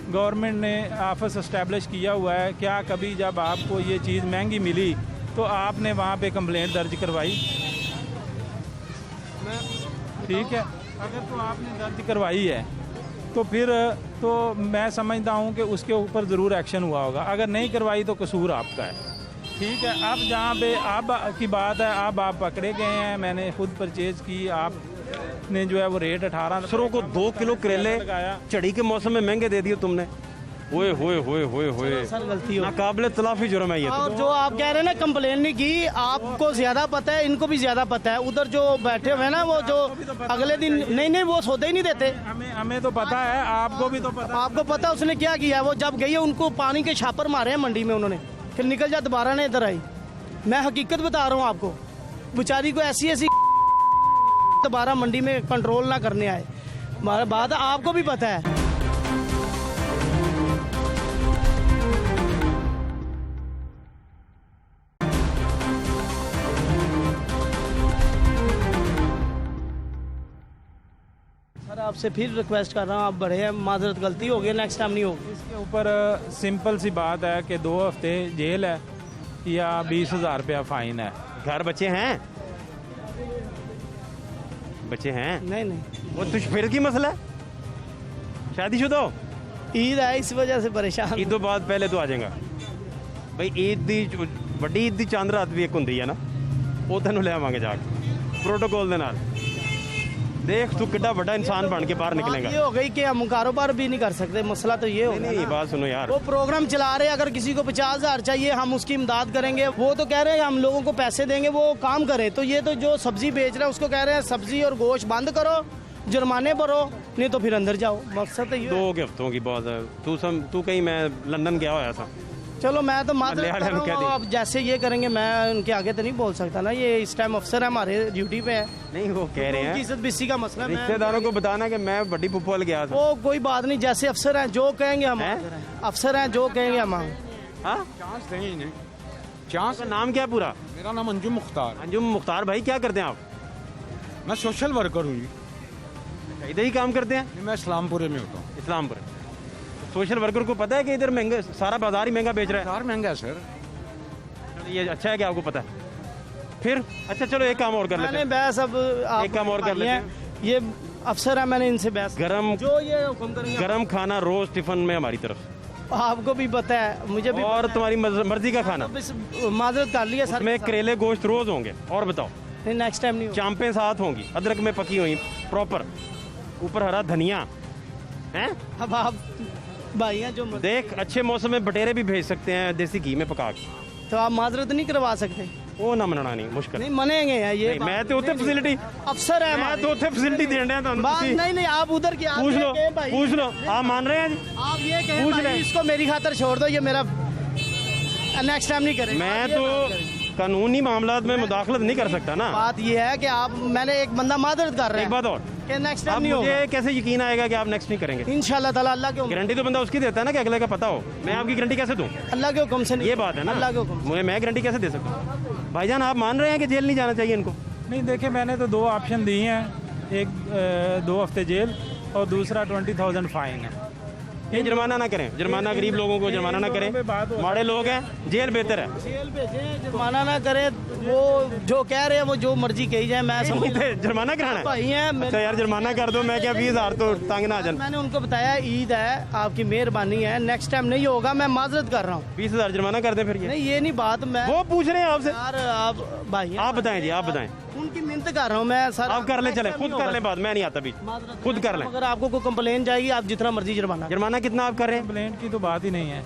[SPEAKER 3] गवर्नमेंट ने ऑफिस इस्टेब्लिश किया हुआ है। क्या कभी जब आपको ये चीज़ महंगी मिली तो आपने वहाँ पे कंप्लेंट दर्ज करवाई? ठीक है, अगर तो आपने दर्ज करवाई है तो फिर तो मैं समझता हूँ कि उसके ऊपर ज़रूर एक्शन हुआ होगा। अगर नहीं करवाई तो कसूर आपका है। ठीक है, अब जहाँ पे अब की बात है, अब आप पकड़े गए हैं, मैंने खुद परचेज की, आपने जो है वो रेट 18
[SPEAKER 1] अफसरों को 2 किलो करेले
[SPEAKER 3] लगाया।
[SPEAKER 1] चढ़ी के मौसम में महंगे दे दिए तुमने। ओए होए होए होए होए,
[SPEAKER 2] सर गलती हो।
[SPEAKER 1] नाकाबिले तलाफी जुर्म है ये तो।
[SPEAKER 2] और जो आप कह रहे हैं ना कंप्लेन नहीं की, आपको ज्यादा पता है, इनको भी ज्यादा पता है। उधर जो बैठे हुए हैं ना, वो जो अगले दिन नहीं वो सौदे ही नहीं देते।
[SPEAKER 3] हमें तो पता है, आपको भी तो पता है।
[SPEAKER 2] आपको पता है उसने क्या किया? वो जब गई है उनको पानी के छापर मारे हैं मंडी में उन्होंने, फिर निकल जा दोबारा ने इधर आई। मैं हकीकत बता रहा हूँ आपको, बेचारी को ऐसी ऐसी दोबारा मंडी में कंट्रोल ना करने आए। बात आपको भी पता है। सर आपसे फिर रिक्वेस्ट कर रहा हूँ, आप बड़े हैं, माजरत गलती हो गई, नेक्स्ट टाइम नहीं होगी।
[SPEAKER 3] इसके ऊपर सिंपल सी बात है कि 2 हफ्ते जेल है या 20,000 रुपया फाइन है।
[SPEAKER 1] घर बच्चे हैं? बच्चे हैं?
[SPEAKER 2] नहीं
[SPEAKER 1] वो तुझ फिर की मसला है? शादीशुदा हो?
[SPEAKER 2] ईद है इस वजह से परेशान।
[SPEAKER 1] ईद तो बाद पहले तो आ जाएगा भाई। ईद दी ਵੱਡੀ ईद दी चंद रात भी एक ਹੁੰਦੀ है ना, ਉਹ ਤੈਨੂੰ ਲੈ ਆਵਾਂਗੇ ਜਾ ਕੇ प्रोटोकॉल ਦੇ ਨਾਲ। देख तू कितना बड़ा इंसान बन के बाहर
[SPEAKER 2] बात
[SPEAKER 1] निकलेगा।
[SPEAKER 2] ये हो गई कि हम कारोबार भी नहीं कर सकते, मसला तो ये हो
[SPEAKER 1] नहीं
[SPEAKER 2] गया
[SPEAKER 1] नहीं,
[SPEAKER 2] ना।
[SPEAKER 1] बात सुनो यार,
[SPEAKER 2] वो प्रोग्राम चला रहे हैं, अगर किसी को 50,000 चाहिए हम उसकी इमदाद करेंगे। वो तो कह रहे हैं हम लोगों को पैसे देंगे, वो काम करे। तो ये तो जो सब्जी बेच रहे हैं उसको कह रहे हैं सब्जी और गोश्त बंद करो, जुर्माने भरो, नहीं तो फिर अंदर जाओ। मकसद तो ये
[SPEAKER 1] 2 हफ्तों की बात है। तू कहीं मैं लंदन गया होया था।
[SPEAKER 2] चलो मैं तो मात्र
[SPEAKER 1] ले आ रहे हैं, कह दी।
[SPEAKER 2] अब जैसे ये करेंगे मैं उनके आगे तो नहीं बोल सकता ना, ये इस टाइम अफसर है हमारे, ड्यूटी पे है।
[SPEAKER 1] नहीं वो कह रहे
[SPEAKER 2] उनकी
[SPEAKER 1] हैं
[SPEAKER 2] इज्जत बेइज्जती का मसला है।
[SPEAKER 1] रिश्तेदारों को बताना कि मैं बड़ी पुप्पो वाले गया था।
[SPEAKER 2] वो कोई बात नहीं, जैसे अफसर हैं जो कहेंगे हम
[SPEAKER 1] हैं?
[SPEAKER 2] अफसर हैं जो कहेंगे हम।
[SPEAKER 1] हाँ,
[SPEAKER 10] चांस दें इन्हें।
[SPEAKER 1] आपका नाम क्या है पूरा?
[SPEAKER 10] मेरा नाम अंजुम मुख्तार।
[SPEAKER 1] अंजुम मुख्तार भाई, क्या करते हैं आप?
[SPEAKER 10] मैं सोशल वर्कर हूँ जी।
[SPEAKER 1] इधर ही काम करते हैं?
[SPEAKER 10] मैं इस्लामपुरे में होता हूँ।
[SPEAKER 1] इस्लामपुर। सोशल वर्कर को पता है कि इधर महंगा, सारा बाजार ही महंगा बेच रहा है?
[SPEAKER 10] बाजार महंगा है सर।
[SPEAKER 1] चलो ये अच्छा है कि आपको पता है। फिर अच्छा चलो एक काम और कर लेते
[SPEAKER 2] मैंने
[SPEAKER 1] हैं।
[SPEAKER 2] बहस अब आप
[SPEAKER 1] एक काम और कर लेते हैं।
[SPEAKER 2] ये अफसर है, मैंने इनसे बहस
[SPEAKER 1] गरम
[SPEAKER 2] जो ये हुक्म करेंगे
[SPEAKER 1] गरम खाना रोज टिफिन में हमारी तरफ
[SPEAKER 2] आपको भी पता है, मुझे भी
[SPEAKER 1] और तुम्हारी मर्जी का खाना,
[SPEAKER 2] माजरत कर लिया सर।
[SPEAKER 1] में करेले गोश्त रोज होंगे। और बताओ,
[SPEAKER 2] नेक्स्ट टाइम नहीं होगा।
[SPEAKER 1] चांपें साथ होंगी, अदरक में पकी हुई प्रॉपर, ऊपर हरा धनिया हैं।
[SPEAKER 2] अब आप भाई हैं जो
[SPEAKER 1] देख, अच्छे मौसम में बटेरे भी भेज सकते हैं देसी घी में पका के।
[SPEAKER 2] तो आप माजरत नहीं करवा सकते?
[SPEAKER 1] वो ना मनना नहीं मुश्किल
[SPEAKER 2] नहीं मनेंगे यार ये
[SPEAKER 1] नहीं, मैं तो उत्थे फैसिलिटी
[SPEAKER 2] अफसर है
[SPEAKER 1] मैं तो उत्थे फैसिलिटी देने
[SPEAKER 2] नहीं नहीं आप उधर की आप
[SPEAKER 1] पूछ
[SPEAKER 2] ये
[SPEAKER 1] लो
[SPEAKER 2] कहें भाई,
[SPEAKER 1] पूछ लो, आप मान रहे हैं जी?
[SPEAKER 2] आप ये कहें
[SPEAKER 1] पूछ
[SPEAKER 2] भाई,
[SPEAKER 1] ले।
[SPEAKER 2] इसको मेरी खातर छोड़ दो, ये मेरा नेक्स्ट टाइम नहीं करेंगे।
[SPEAKER 1] मैं
[SPEAKER 2] आप ये
[SPEAKER 1] तो
[SPEAKER 2] बात करें।
[SPEAKER 1] कानूनी मामलात में मुदाखलत नहीं कर सकता ना।
[SPEAKER 2] बात ये है कि आप मैंने एक बंदा माजरत कर रहे
[SPEAKER 1] एक
[SPEAKER 2] हैं
[SPEAKER 1] बात और,
[SPEAKER 2] कि नेक्स्ट
[SPEAKER 1] अब
[SPEAKER 2] टाइम नहीं
[SPEAKER 1] मुझे
[SPEAKER 2] होगा
[SPEAKER 1] कैसे यकीन आएगा कि आप नेक्स्ट नहीं करेंगे?
[SPEAKER 2] इंशाल्लाह ताला। अल्लाह के हुक्म,
[SPEAKER 1] गारंटी तो बंदा उसकी देता है ना कि अगले का पता हो। मैं आपकी गारंटी कैसे दूं?
[SPEAKER 2] अल्लाह के हुक्म से नहीं।
[SPEAKER 1] ये बात है ना,
[SPEAKER 2] अल्लाह के हुक्म।
[SPEAKER 1] मैं गारंटी कैसे दे सकता हूँ? भाईजान आप मान रहे हैं कि जेल नहीं जाना चाहिए इनको?
[SPEAKER 3] नहीं देखिए, मैंने तो 2 ऑप्शन दिए हैं, एक 2 हफ्ते जेल और दूसरा 20,000 फाइन है।
[SPEAKER 1] ये जुर्माना ना करें, जुर्माना गरीब लोगों को जुर्माना ना करें, माड़े लोग हैं, जेल बेहतर है।
[SPEAKER 2] जेल भेजें, जुर्माना ना करें, वो जो कह रहे हैं वो जो मर्जी कही जाए, मैं समझ
[SPEAKER 1] जुर्माना कराना
[SPEAKER 2] भाई हैं
[SPEAKER 1] है? अच्छा यार जुर्माना कर दो, मैं क्या 20,000 तो तंग ना आ जाए।
[SPEAKER 2] मैंने उनको बताया ईद है, आपकी मेहरबानी है, नेक्स्ट टाइम नहीं होगा, मैं माजरत कर रहा हूँ।
[SPEAKER 1] 20,000 जुर्माना कर दें फिर? ये
[SPEAKER 2] नहीं ये नहीं बात, मैं
[SPEAKER 1] वो पूछ रहे हैं आपसे।
[SPEAKER 2] यार आप भाई हैं,
[SPEAKER 1] आप बताएं जी, आप बताएं।
[SPEAKER 2] उनकी मिन्नत कर रहा हूँ मैं सर।
[SPEAKER 1] आप कर लें, चले खुद कर लें बात, मैं नहीं आता बीच, खुद कर लें।
[SPEAKER 2] अगर आपको कोई कंप्लेन जाएगी, आप जितना मर्जी जुर्माना।
[SPEAKER 1] जुर्माना कितना आप कर रहे हैं?
[SPEAKER 3] कंप्लेंट की तो बात ही नहीं है।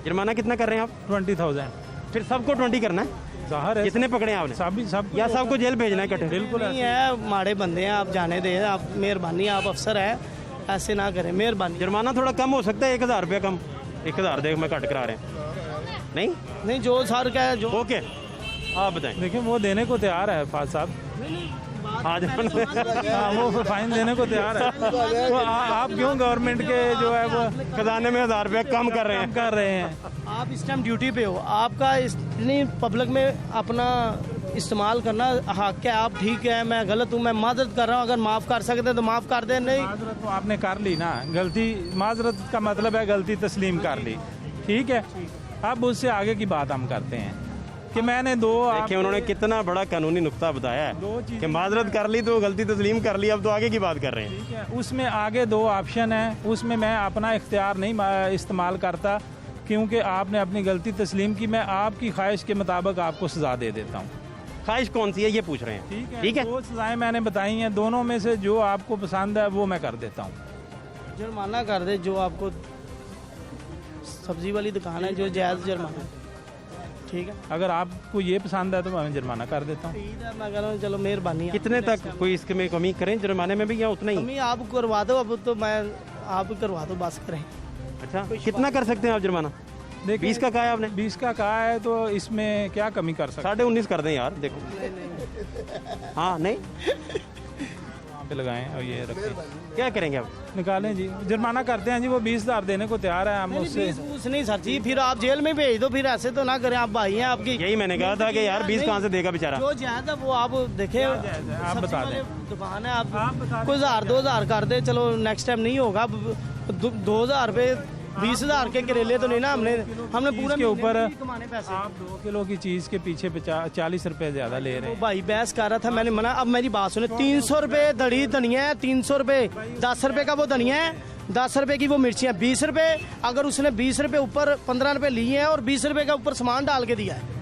[SPEAKER 1] जुर्माना कितना कर रहे हैं आप?
[SPEAKER 3] 20,000
[SPEAKER 1] फिर सबको 20 करना है?
[SPEAKER 3] ज़ाहिर है।
[SPEAKER 1] कितने पकड़े हैं आपने?
[SPEAKER 3] सब
[SPEAKER 1] या सबको जेल भेजना है इकट्ठे?
[SPEAKER 3] बिल्कुल
[SPEAKER 2] नहीं है, माड़े बंदे हैं, आप जाने दें, आप मेहरबानी, आप अफसर हैं, ऐसे ना करें, मेहरबानी।
[SPEAKER 1] जुर्माना थोड़ा कम हो सकता है, 1,000 रुपया कम। 1,000 देख मैं घट करा रहे हैं। नहीं
[SPEAKER 2] नहीं जो सर का है जो
[SPEAKER 1] ओके, आप बताएं।
[SPEAKER 3] देखिए वो देने को तैयार है फाज साहब,
[SPEAKER 1] आज
[SPEAKER 3] हाँ वो फाइन देने को तैयार है। तो आप क्यों गवर्नमेंट के जो है वो
[SPEAKER 1] खजाने में 1,000 रुपया कम कर रहे हैं?
[SPEAKER 2] आप इस टाइम ड्यूटी पे हो, आपका इतनी पब्लिक में अपना इस्तेमाल करना हक है। आप ठीक है, मैं गलत हूँ, मैं माजरत कर रहा हूँ, अगर माफ़ कर सकते हैं तो माफ़ कर दें। नहीं
[SPEAKER 3] माजरत तो आपने कर ली ना, गलती माजरत का मतलब है गलती तस्लीम कर ली, ठीक है। अब उससे आगे की बात हम करते हैं कि मैंने
[SPEAKER 1] देखिए उन्होंने कितना बड़ा कानूनी नुक्ता बताया है कि माजरत कर ली तो गलती तस्लीम कर ली, अब तो आगे की बात कर रहे हैं।
[SPEAKER 3] ठीक है, उसमें आगे 2 ऑप्शन है, उसमें मैं अपना इख्तियार नहीं इस्तेमाल करता क्योंकि आपने अपनी गलती तस्लीम की, मैं आपकी ख्वाहिश के मुताबिक आपको सज़ा दे देता हूँ।
[SPEAKER 1] ख्वाहिश कौन सी है ये पूछ रहे हैं? ठीक है,
[SPEAKER 3] 2 सज़ाएँ मैंने बताई हैं, दोनों में से जो आपको पसंद है वो मैं कर देता हूँ।
[SPEAKER 2] जुर्माना कर दे, जो आपको सब्जी वाली दुकान है जो जायज़ जुर्माना, ठीक है।
[SPEAKER 3] अगर आपको ये पसंद है तो मैं जुर्माना कर देता हूँ।
[SPEAKER 2] मैं कह रहा हूँ चलो मेहरबानी।
[SPEAKER 1] कितने तक कोई इसके में कमी करें जुर्माने में भी या उतना ही?
[SPEAKER 2] कमी आप करवा दो, अब तो मैं आप करवा दो, बस करें।
[SPEAKER 1] अच्छा कितना कर सकते हैं आप जुर्माना?
[SPEAKER 3] देखिए
[SPEAKER 1] 20 का कहा है आपने?
[SPEAKER 3] 20 का कहा है, तो इसमें क्या कमी कर सकते?
[SPEAKER 1] 19.5 कर दें यार, देखो। हाँ नहीं
[SPEAKER 3] वहाँ पे लगाएं और ये रखें।
[SPEAKER 1] क्या करेंगे आप?
[SPEAKER 3] निकालें जी, जुर्माना करते हैं जी, वो 20,000 देने को तैयार है, हम उससे
[SPEAKER 2] नहीं सर जी, फिर आप जेल में भेज दो, फिर ऐसे तो ना करें, आप भाई हैं आपकी।
[SPEAKER 1] यही मैंने कहा था कि यार 20 कहाँ से देगा बेचारा?
[SPEAKER 2] जो जायज़ है वो आप देखें,
[SPEAKER 3] आप बता दें।
[SPEAKER 2] दुकान है, आप कोई 1,000-2,000 कर दे, चलो नेक्स्ट टाइम नहीं होगा। 2,000 रुपये 20,000 के करेले तो नहीं ना, हमने पूरे
[SPEAKER 3] के ऊपर
[SPEAKER 2] कमाने पैसे।
[SPEAKER 3] आप 2 किलो की चीज़ के पीछे 40 रुपए ज़्यादा ले रहे हैं।
[SPEAKER 2] भाई बहस कर रहा था, मैंने मना। अब मेरी बात सुने, 300 रुपये दड़ी धनिया है, 300 रुपये, 10 रुपये का वो धनिया है, 10 रुपये की वो मिर्चियाँ, 20 रुपये। अगर उसने 20 रुपये ऊपर 15 रुपये लिए हैं और 20 रुपये का ऊपर सामान डाल के दिया है।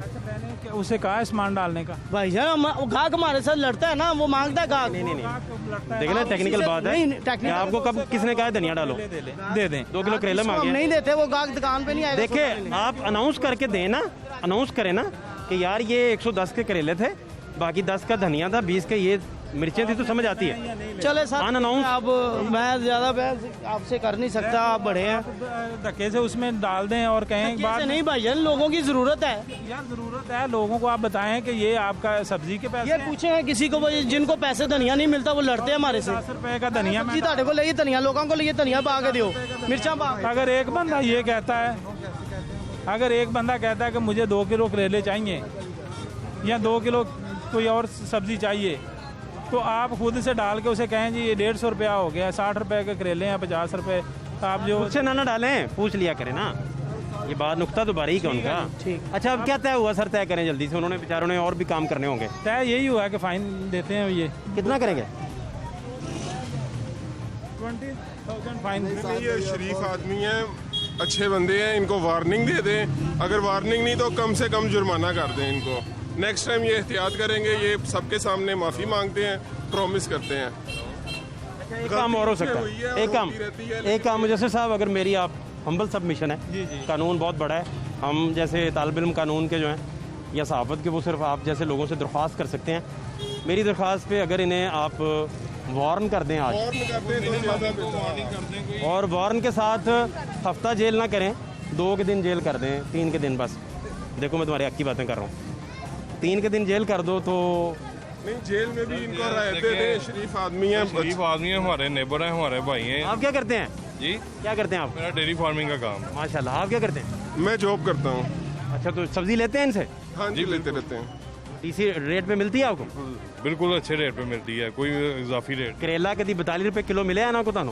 [SPEAKER 3] उसे कहा है सामान डालने का?
[SPEAKER 2] भाई जान वो गाहक हमारे साथ लड़ता है ना, वो मांगता है गाहक।
[SPEAKER 1] नहीं देखिए ना, टेक्निकल बात है कि आपको कब किसने कहा है धनिया डालो?
[SPEAKER 3] दे दें
[SPEAKER 1] 2 किलो करेला
[SPEAKER 2] हम
[SPEAKER 1] मांगे।
[SPEAKER 2] नहीं देते, वो गाहक दुकान पे नहीं आएगा।
[SPEAKER 1] देखिए आप अनाउंस करके दें ना, अनाउंस करें ना कि यार ये 110 के करेले थे, बाकी 10 का धनिया था, 20 के ये मिर्चें थी, तो समझ आती है।
[SPEAKER 2] चले साहब
[SPEAKER 1] अनाउंस
[SPEAKER 2] अब मैं ज़्यादा बहस आपसे कर नहीं सकता, आप बड़े हैं।
[SPEAKER 3] धक्के से उसमें डाल दें और कहें
[SPEAKER 2] बात नहीं भाई जान, लोगों की ज़रूरत है
[SPEAKER 3] यार, ज़रूरत है लोगों को। आप बताएं कि ये आपका सब्जी के पैसे
[SPEAKER 2] ये पूछे हैं किसी को, जिनको पैसे धनिया नहीं मिलता वो लड़ते हैं हमारे से।
[SPEAKER 3] 10 रुपए का धनिया
[SPEAKER 2] जी ताड़े को लिए धनिया, लोगों को लिए धनिया पा के दो, मिर्चा पा के।
[SPEAKER 3] अगर एक बंदा ये कहता है, अगर एक बंदा कहता है कि मुझे 2 किलो करेले चाहिए या 2 किलो कोई और सब्जी चाहिए, तो आप खुद से डाल के उसे कहें जी ये 150 रुपया हो गया, 60 रुपए के करेले हैं, 50 रुपए। आप जो
[SPEAKER 1] उससे ना डालें, पूछ लिया करें ना। ये बात नुक्ता तो बारीक है उनका। अच्छा अब क्या तय हुआ सर? तय करें जल्दी से, उन्होंने बेचारों ने और भी काम करने होंगे।
[SPEAKER 3] तय यही हुआ है कि फाइन देते हैं। ये
[SPEAKER 1] कितना करेंगे?
[SPEAKER 3] 20,000 फाइन।
[SPEAKER 11] ये शरीफ आदमी हैं, अच्छे बंदे हैं, इनको वार्निंग दे दें। अगर वार्निंग नहीं तो कम से कम जुर्माना कर दें इनको। नेक्स्ट टाइम ये एहतियात करेंगे। ये सबके सामने माफ़ी मांगते हैं, प्रॉमिस करते हैं।
[SPEAKER 1] एक काम और हो सकता है, एक काम मुजस्सिर साहब, अगर मेरी आप हम्बल सबमिशन है, कानून बहुत बड़ा है, हम जैसे तालिब इल्म कानून के जो हैं या सहाफ़त के, वो सिर्फ आप जैसे लोगों से दरख्वास्त कर सकते हैं। मेरी दरख्वास्त पे अगर इन्हें आप वार्न कर दें आज, और वार्न के साथ हफ्ता जेल ना करें, 2 के दिन जेल कर दें, 3 के दिन बस। देखो मैं तुम्हारी हक की बातें कर रहा हूँ, 3 के दिन जेल कर दो तो
[SPEAKER 11] नहीं, जेल में भी इनको रहते थे। शरीफ आदमी हैं,
[SPEAKER 12] शरीफ आदमी हैं, हमारे नेबर हैं, हमारे भाई हैं।
[SPEAKER 1] आप क्या करते हैं
[SPEAKER 12] जी?
[SPEAKER 1] क्या करते हैं आप?
[SPEAKER 12] मेरा डेयरी फार्मिंग का काम।
[SPEAKER 1] माशाल्लाह। आप क्या करते हैं?
[SPEAKER 11] मैं जॉब करता हूँ।
[SPEAKER 1] अच्छा, तो सब्जी लेते हैं इनसे?
[SPEAKER 11] हाँ जी, लेते रहते हैं।
[SPEAKER 1] इसी रेट पे मिलती है आपको?
[SPEAKER 12] बिल्कुल अच्छे रेट पे मिलती है, कोई इजाफी रेट।
[SPEAKER 1] करेला कभी 42 रुपए किलो मिले है ना को तानो?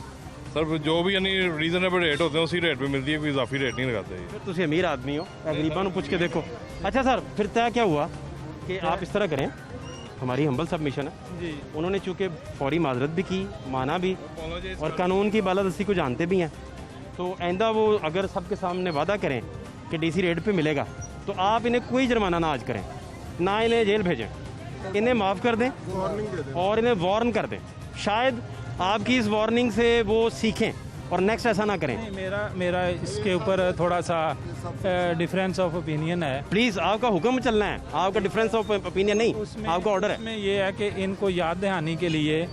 [SPEAKER 12] सर जो भी यानी रीजनेबल रेट होते हैं उसी रेट पे मिलती है, कोई इजाफी रेट नहीं लगाते।
[SPEAKER 1] फिर तुम अमीर आदमी हो, गरीबा को पूछ के देखो। अच्छा सर, फिर तय क्या हुआ कि आप इस तरह करें, हमारी हम्बल सबमिशन है जी। उन्होंने चूँकि फौरी माजरत भी की, माना भी, और कानून की बालादस्ती को जानते भी हैं, तो आइंदा वो अगर सबके सामने वादा करें कि डीसी रेट पे मिलेगा, तो आप इन्हें कोई जुर्माना ना आज करें, ना इन्हें जेल भेजें, इन्हें माफ़ कर दें और इन्हें वार्न कर दें। शायद आपकी इस वार्निंग से वो सीखें और नेक्स्ट ऐसा ना करें।
[SPEAKER 3] मेरा इसके ऊपर थोड़ा सा डिफरेंस ऑफ ओपिनियन है।
[SPEAKER 1] प्लीज़, आपका हुक्म चलना है, आपका डिफरेंस ऑफ ओपिनियन नहीं, आपका ऑर्डर है।
[SPEAKER 3] उसमें ये है कि इनको याद दहानी के लिए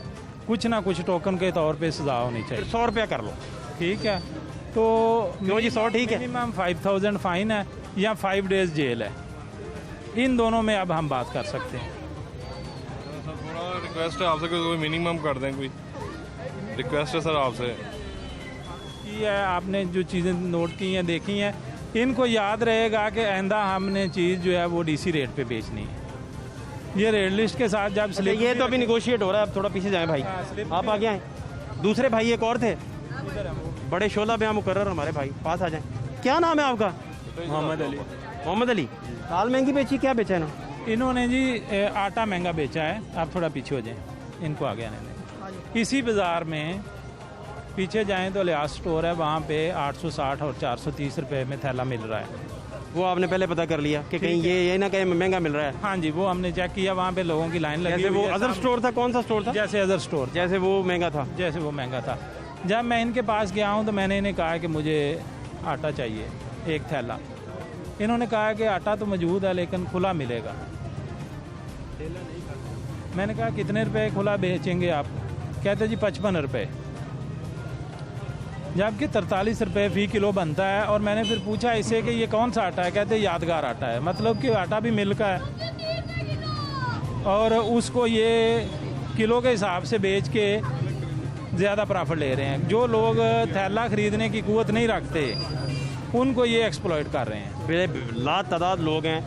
[SPEAKER 3] कुछ ना कुछ टोकन के तौर पे सजा होनी चाहिए।
[SPEAKER 1] 100 रुपया कर लो,
[SPEAKER 3] ठीक है? तो
[SPEAKER 1] क्यों जी, 100 ठीक है?
[SPEAKER 3] मिनिमम 5,000 फाइन है या 5 डेज जेल है। इन दोनों में अब हम बात कर सकते हैं।
[SPEAKER 12] थोड़ा रिक्वेस्ट है आपसे, कोई मिनिमम कर दें, कोई रिक्वेस्ट है सर आपसे।
[SPEAKER 3] ये आपने जो चीज़ें नोट की हैं, देखी हैं, इनको याद रहेगा कि आइंदा हमने चीज़ जो है वो डीसी रेट पे बेचनी है। ये रेट लिस्ट के साथ जब
[SPEAKER 1] स्लिप, ये तो अभी निगोशिएट हो रहा है, अब थोड़ा पीछे जाएं भाई, आप आगे आए। दूसरे भाई एक और थे, बड़े शोला बयां मुकर्रर हमारे भाई, पास आ जाएं। क्या नाम है आपका?
[SPEAKER 3] मोहम्मद अली।
[SPEAKER 1] मोहम्मद अली, दाल महंगी बेची, क्या बेचा है ना?
[SPEAKER 3] इन्होंने जी आटा महंगा बेचा है। आप थोड़ा पीछे हो जाएं, इनको आगे आने दें। इसी बाज़ार में पीछे जाएं तो लिहाज स्टोर है, वहाँ पे 860 और 430 रुपए में थैला मिल रहा है।
[SPEAKER 1] वो आपने पहले पता कर लिया कि कहीं ये ना कहीं महंगा मिल रहा है?
[SPEAKER 3] हाँ जी, वो हमने चेक किया, वहाँ पे लोगों की लाइन लगी।
[SPEAKER 1] जैसे वो अदर स्टोर था, कौन सा स्टोर था?
[SPEAKER 3] जैसे अदर स्टोर,
[SPEAKER 1] जैसे वो महंगा था,
[SPEAKER 3] जैसे वो महंगा था। जब मैं इनके पास गया हूँ तो मैंने इन्हें कहा कि मुझे आटा चाहिए 1 थैला। इन्होंने कहा कि आटा तो मौजूद है लेकिन खुला मिलेगा। मैंने कहा कितने रुपए खुला बेचेंगे आप? कहते जी 55 रुपये, जबकि 43 रुपये फ़ी किलो बनता है। और मैंने फिर पूछा इससे कि ये कौन सा आटा है? कहते यादगार आटा है। मतलब कि आटा भी मिल का है और उसको ये किलो के हिसाब से बेच के ज़्यादा प्रॉफिट ले रहे हैं। जो लोग थैला ख़रीदने की कुव्वत नहीं रखते उनको ये एक्सप्लॉइट कर रहे हैं।
[SPEAKER 1] लातादाद लोग हैं,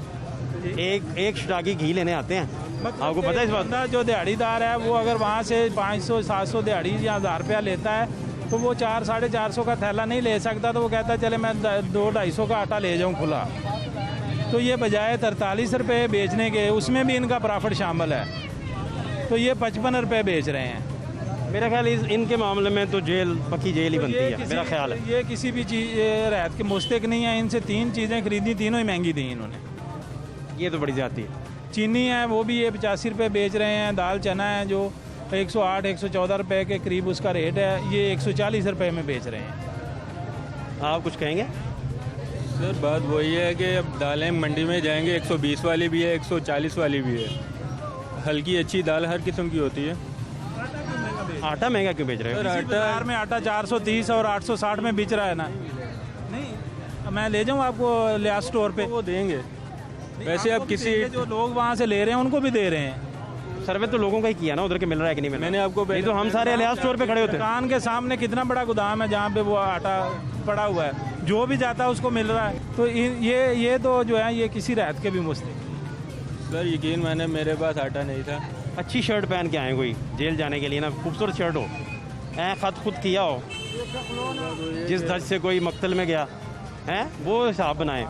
[SPEAKER 1] एक शटाकी घी लेने आते हैं। आपको पता है इस बात?
[SPEAKER 3] जो दिहाड़ीदार है वो अगर वहाँ से 500-700 दिहाड़ी या 1000 रुपया लेता है तो वो 400-450 का थैला नहीं ले सकता, तो वो कहता है चले मैं 200-250 का आटा ले जाऊँ खुला। तो ये बजाय 43 रुपये बेचने के, उसमें भी इनका प्रॉफिट शामिल है, तो ये 55 रुपये बेच रहे हैं।
[SPEAKER 1] मेरा ख्याल इनके मामले में तो जेल, पक्की जेल ही बनती है, मेरा ख्याल है।
[SPEAKER 3] ये किसी भी चीज़ रहत के मुस्तक नहीं है। इनसे 3 चीज़ें खरीदी, तीनों ही महंगी दी इन्होंने।
[SPEAKER 1] ये तो बड़ी ज़्यादती है।
[SPEAKER 3] चीनी है वो भी ये 85 रुपये बेच रहे हैं। दाल चना है जो 108-114 रुपये के करीब उसका रेट है, ये 140 रुपये में बेच रहे हैं।
[SPEAKER 1] आप कुछ कहेंगे?
[SPEAKER 13] सर बात वही है कि अब दालें मंडी में जाएंगे, 120 वाली भी है, 140 वाली भी है। हल्की अच्छी दाल हर किस्म की होती है।
[SPEAKER 1] आटा महंगा क्यों बेच रहे हो?
[SPEAKER 3] बाजार में आटा 430 और 860 में बेच रहा है ना। नहीं, मैं ले जाऊँ आपको लिहाज स्टोर पे,
[SPEAKER 13] वो देंगे। वैसे अब किसी
[SPEAKER 3] जो लोग वहाँ से ले रहे हैं उनको भी दे रहे हैं।
[SPEAKER 1] सर्वे तो लोगों का ही किया ना, उधर के मिल रहा है कि नहीं मिल रहा?
[SPEAKER 3] मैंने आपको
[SPEAKER 1] नहीं तो हम सारे लिहाज स्टोर पे खड़े होते हैं।
[SPEAKER 3] दुकान के सामने कितना बड़ा गोदाम है जहाँ पे वो आटा पड़ा हुआ है, जो भी जाता है उसको मिल रहा है। तो ये तो जो है ये किसी राहत के भी मुस्तक।
[SPEAKER 13] सर यकीन माने मेरे पास आटा नहीं था।
[SPEAKER 1] अच्छी शर्ट पहन के आए कोई जेल जाने के लिए ना, खूबसूरत शर्ट हो, ख़त खुद किया हो, जिस धज से कोई मक्तल में गया है वो हिसाब बनाए।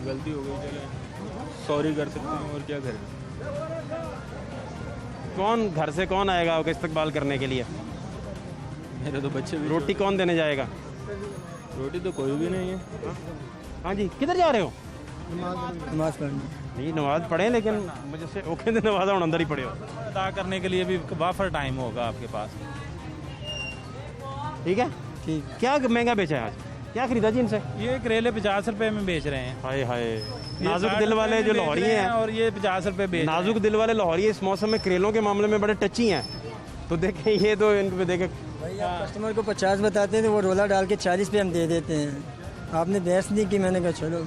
[SPEAKER 13] गलती हो गई, चले सॉरी कर सकते हैं और क्या करें।
[SPEAKER 1] कौन घर से कौन आएगा उसका इस्तकबाल करने के लिए?
[SPEAKER 13] मेरे तो बच्चे भी
[SPEAKER 1] रोटी कौन देने जाएगा?
[SPEAKER 13] रोटी तो कोई भी नहीं है।
[SPEAKER 1] हाँ जी, किधर जा रहे हो?
[SPEAKER 5] नमाज पढ़ने।
[SPEAKER 1] नहीं, नमाज पढ़े, लेकिन मुझे से ओके दे नमाज हम अंदर ही पढ़े हो।
[SPEAKER 3] अदा करने के लिए भी वाफर टाइम होगा आपके पास।
[SPEAKER 1] ठीक है,
[SPEAKER 5] ठीक।
[SPEAKER 1] क्या महंगा बेचा है आज? क्या खरीदा जी इनसे?
[SPEAKER 3] ये करेले 50 रुपए में बेच रहे हैं।
[SPEAKER 1] हाय हाय,
[SPEAKER 3] ये
[SPEAKER 1] नाजुक
[SPEAKER 3] 60
[SPEAKER 1] दिल वाले
[SPEAKER 3] रुपए
[SPEAKER 1] जो
[SPEAKER 3] में बेच
[SPEAKER 1] लाहौरी
[SPEAKER 3] रहे
[SPEAKER 1] हैं,
[SPEAKER 3] और ये 50 रुपए बेच रहे हैं।
[SPEAKER 1] नाजुक दिल वाले लाहौरी इस मौसम में करेलों के मामले में बड़े टची हैं। तो देखें, ये तो इनको पे देखें,
[SPEAKER 5] कस्टमर को 50 बताते हैं तो वो रोला डाल के 40 पे हम दे देते हैं। आपने बहस नहीं की, मैंने कहा चलो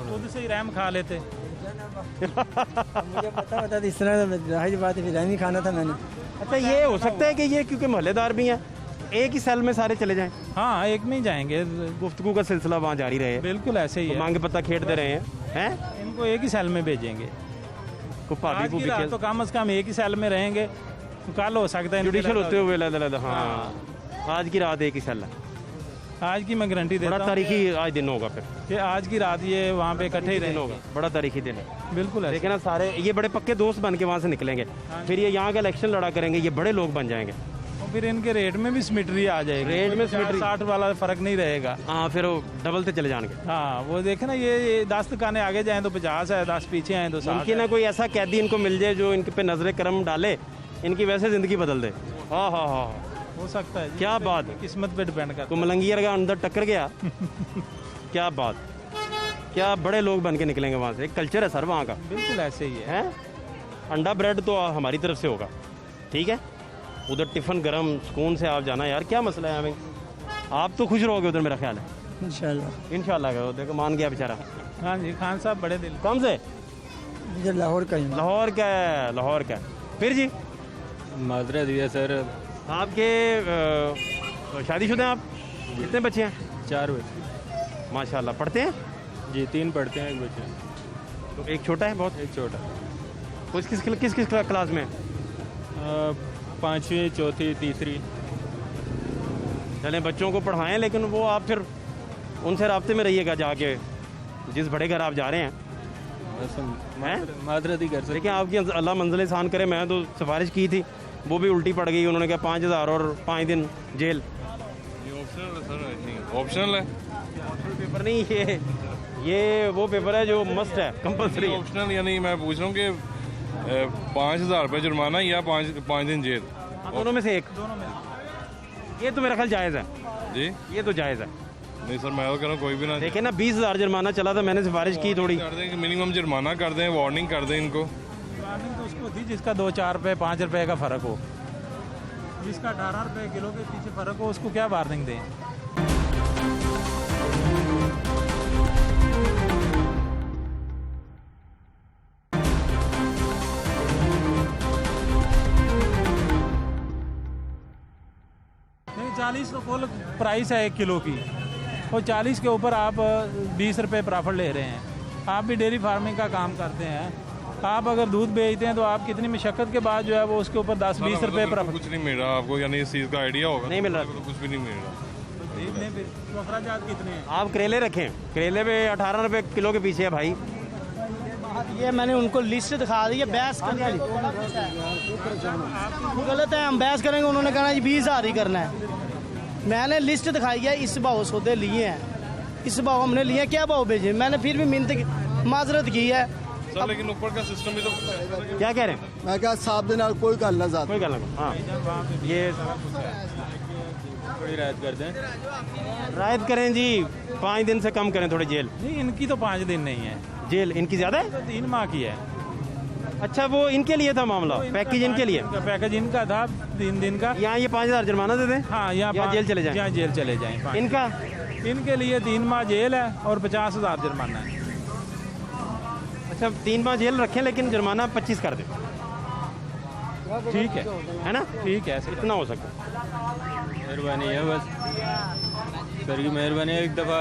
[SPEAKER 3] खुद से ही रहम खा लेते।
[SPEAKER 5] मुझे पता था इस तरह जाहिर बात है, फिर रहम ही खाना था मैंने।
[SPEAKER 1] अच्छा ये हो सकता है कि ये क्योंकि मोहल्लेदार भी हैं, एक ही सेल में सारे चले जाएं?
[SPEAKER 3] हाँ, एक में ही जाएंगे।
[SPEAKER 1] गुफ्तगू का सिलसिला वहाँ जारी रहे।
[SPEAKER 3] बिल्कुल ऐसे ही है।
[SPEAKER 1] मांग पत्ता खेड़ते रहे हैं,
[SPEAKER 3] इनको एक ही सेल में भेजेंगे।
[SPEAKER 1] को भाभी
[SPEAKER 3] आज की रात तो कम से कम एक ही सेल में रहेंगे, तो कल हो सकता है
[SPEAKER 1] जुडिशल होते हुए लद। हाँ, आज की रात एक ही सेल है।
[SPEAKER 3] आज की मैं गारंटी देता
[SPEAKER 1] बड़ा
[SPEAKER 3] हूँ
[SPEAKER 1] तारीखी आज दिन होगा फिर
[SPEAKER 3] कि आज की रात ये वहाँ पे इकट्ठे ही
[SPEAKER 1] दिन होगा,
[SPEAKER 3] रहेंगे।
[SPEAKER 1] बड़ा तारीखी दिन है।
[SPEAKER 3] बिल्कुल ऐसे।
[SPEAKER 1] लेकिन ना सारे ये बड़े पक्के दोस्त बन के वहाँ से निकलेंगे, फिर ये यहाँ का इलेक्शन लड़ा करेंगे, ये बड़े लोग बन जाएंगे।
[SPEAKER 3] और फिर इनके रेट में भी सिमेट्री आ जाएगी।
[SPEAKER 1] रेट में सिमेट्री
[SPEAKER 3] 60 वाला फर्क नहीं रहेगा।
[SPEAKER 1] हाँ, फिर वो डबल से चले जाएंगे।
[SPEAKER 3] हाँ, वो देखे ना, ये 10 दुकानें आगे जाएं तो 50 है, 10 पीछे आए तो 60
[SPEAKER 1] मुमकिन ना कोई ऐसा कैदी इनको मिल जाए जो इनके पे नजर करम डाले, इनकी वैसे जिंदगी बदल दे। हाँ हाँ हाँ,
[SPEAKER 3] हो सकता है।
[SPEAKER 1] क्या बात,
[SPEAKER 3] किस्मत पे डिपेंड करता
[SPEAKER 1] तो मलंगियर का अंदर टक्कर गया। क्या बात, क्या बड़े लोग बन के निकलेंगे वहाँ से। एक कल्चर है सर वहाँ का।
[SPEAKER 3] बिल्कुल ऐसे ही है।
[SPEAKER 1] अंडा ब्रेड तो हमारी तरफ से होगा, ठीक है। उधर टिफ़िन गरम सुकून से आप जाना यार, क्या मसला है हमें। आप तो खुश रहोगे उधर, मेरा ख्याल है। इंशाल्लाह का देखो, मान गया बेचारा।
[SPEAKER 3] हाँ जी, खान साहब बड़े दिल।
[SPEAKER 1] कौन से?
[SPEAKER 5] लाहौर का ही।
[SPEAKER 1] लाहौर का है, लाहौर का। फिर जी
[SPEAKER 13] माजरा दिया सर।
[SPEAKER 1] आपके शादीशुदा हैं आप? कितने बच्चे हैं?
[SPEAKER 13] 4 बच्चे।
[SPEAKER 1] माशाल्लाह, पढ़ते हैं
[SPEAKER 13] जी? 3 पढ़ते हैं, एक बच्चे।
[SPEAKER 1] तो एक छोटा है बहुत?
[SPEAKER 13] एक छोटा।
[SPEAKER 1] वो किस किस क्लास में?
[SPEAKER 13] 5वीं, 4थी, तीसरी।
[SPEAKER 1] चलें, बच्चों को पढ़ाएं, लेकिन वो आप फिर उनसे राब्ते में रहिएगा जाके, जिस बड़े घर आप जा रहे हैं।
[SPEAKER 13] माजरत ही कर सकते।
[SPEAKER 1] देखिए, आपकी अल्लाह मंजिल आसान करे। मैं तो सिफारिश की थी, वो भी उल्टी पड़ गई। उन्होंने कहा 5000 और 5 दिन जेल।
[SPEAKER 12] ऑप्शनल है सर, ऑप्शनल है।
[SPEAKER 1] पेपर नहीं, ये वो पेपर है जो मस्ट है, कंपल्सरी।
[SPEAKER 12] ऑप्शनल यानी मैं पूछ रहा हूँ कि 5000 रुपये जुर्माना या 5 दिन जेल,
[SPEAKER 1] दोनों में से एक। ये तो मेरा ख्याल जायज़ है
[SPEAKER 12] जी।
[SPEAKER 1] ये तो जायज़ है।
[SPEAKER 12] नहीं सर, मैं तो कह रहा हूँ कोई भी ना।
[SPEAKER 1] देखे ना, 20,000 जुर्माना चला था, मैंने सिफारिश की थोड़ी।
[SPEAKER 12] कर दें कि मिनिमम जुर्माना कर दें, वार्निंग कर दें इनको।
[SPEAKER 3] वार्निंग तो उसको थी जिसका 2-4 रुपये 5 रुपये का फ़र्क हो, जिसका 18 रुपये किलो के पीछे फ़र्क हो, उसको क्या वार्निंग दें। नहीं, 40 तो फुल प्राइस है 1 किलो की, और 40 के ऊपर आप 20 रुपये प्रॉफिट ले रहे हैं। आप भी डेयरी फार्मिंग का काम करते हैं, आप अगर दूध बेचते हैं तो आप कितनी मशक्क़त के बाद जो है वो उसके ऊपर 10-20 रुपये प्रॉफिट।
[SPEAKER 12] कुछ नहीं मिल रहा आपको, यानी इस चीज़ का आइडिया होगा?
[SPEAKER 1] नहीं मिल रहा,
[SPEAKER 12] तो कुछ भी नहीं मिल रहा।
[SPEAKER 3] तो अखराजात कितने हैं?
[SPEAKER 1] आप करेले रखें, करेले पे 18 रुपये किलो के पीछे है भाई।
[SPEAKER 2] ये मैंने उनको लिस्ट दिखा दी है, बहस करने वाली गलत है। हम बहस करेंगे, उन्होंने कहना जी 20,000 ही करना है। मैंने लिस्ट दिखाई है, इस भाव सौदे लिए हैं, इस भाव हमने लिए, क्या भाव भेजे। मैंने फिर भी मिन्नत माजरत की है
[SPEAKER 12] सर, लेकिन ऊपर का सिस्टम भी तो।
[SPEAKER 1] क्या कह रहे हैं?
[SPEAKER 5] मैं क्या साहब दे नाल कोई गल ना ज़्यादा,
[SPEAKER 1] कोई गल ना। हाँ, ये
[SPEAKER 13] थोड़ी रायत कर दें।
[SPEAKER 1] रायत करें जी, 5 दिन से कम करें थोड़ी जेल।
[SPEAKER 3] नहीं, इनकी तो 5 दिन नहीं है
[SPEAKER 1] जेल, इनकी ज़्यादा है।
[SPEAKER 3] 3 माह की है।
[SPEAKER 1] अच्छा, वो इनके लिए था मामला, पैकेज इनके लिए।
[SPEAKER 3] पैकेज इनका था 3 दिन का।
[SPEAKER 1] यहाँ ये 5,000 जुर्माना दे दें।
[SPEAKER 3] हाँ,
[SPEAKER 1] यहाँ जेल चले जाएं।
[SPEAKER 3] यहाँ जेल चले जाएं।
[SPEAKER 1] इनका
[SPEAKER 3] इनके लिए 3 माह जेल है और 50,000 जुर्माना है।
[SPEAKER 1] अच्छा, 3 माह जेल रखें, लेकिन जुर्माना 25 कर दें।
[SPEAKER 3] ठीक है
[SPEAKER 1] ना?
[SPEAKER 3] ठीक है,
[SPEAKER 1] इतना हो सकता।
[SPEAKER 13] मेहरबानी है बस सर की मेहरबानी है। एक दफ़ा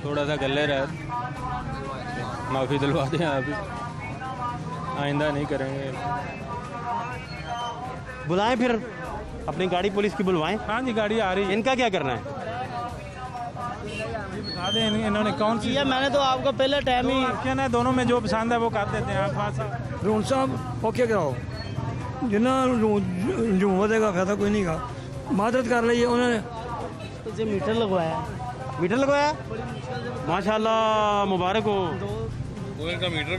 [SPEAKER 13] थोड़ा सा गले रहा, माफ़ी दिलवा दें आप, आइंदा नहीं करेंगे।
[SPEAKER 1] बुलाएं फिर अपनी गाड़ी पुलिस की बुलवाएं।
[SPEAKER 3] हाँ जी, गाड़ी आ रही है।
[SPEAKER 1] इनका क्या करना है?
[SPEAKER 3] बता दें इन्होंने कौन सी।
[SPEAKER 2] ये मैंने तो आपको पहले टाइम ही
[SPEAKER 3] क्या ना, दोनों में जो पसंद है वो कर देते हैं। आप वहाँ
[SPEAKER 7] रूल साहब ओके कराओ, जिन्ना जूम ਵਧੇਗਾ फायदा कोई नहीं गा। मादरत कर ली है उन्होंने।
[SPEAKER 2] मुझे मीटर लगवाया।
[SPEAKER 1] मीटर लगवाया, माशाल्लाह, मुबारक हो।
[SPEAKER 12] वो इनका मीटर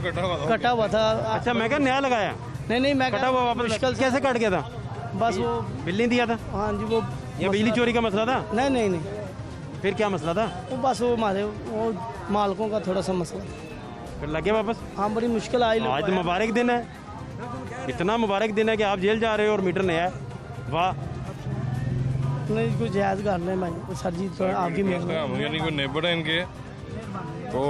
[SPEAKER 12] कटा हुआ
[SPEAKER 2] था।
[SPEAKER 1] अच्छा, मैं क्या नया लगाया?
[SPEAKER 2] नहीं, मैं
[SPEAKER 1] कटा हुआ वापस
[SPEAKER 2] मुश्किल
[SPEAKER 1] कैसे कट गया था?
[SPEAKER 2] बस वो
[SPEAKER 1] बिल नहीं दिया था?
[SPEAKER 2] हाँ जी, वो
[SPEAKER 1] या बिजली चोरी का मसला था?
[SPEAKER 2] नहीं,
[SPEAKER 1] फिर क्या मसला था?
[SPEAKER 2] वो बस वो हमारे वो मालकों का थोड़ा सा मसला।
[SPEAKER 1] फिर लगे वापस?
[SPEAKER 2] हाँ, बड़ी मुश्किल आई।
[SPEAKER 1] आज तो मुबारक दिन है, इतना मुबारक दिन है कि आप जेल जा रहे हो और मीटर नया है। वाह।
[SPEAKER 2] नहीं, कुछ जायज़ कर लें भाई सर जी, थोड़ा आपकी
[SPEAKER 12] यानी कोई नेबर है इनके, तो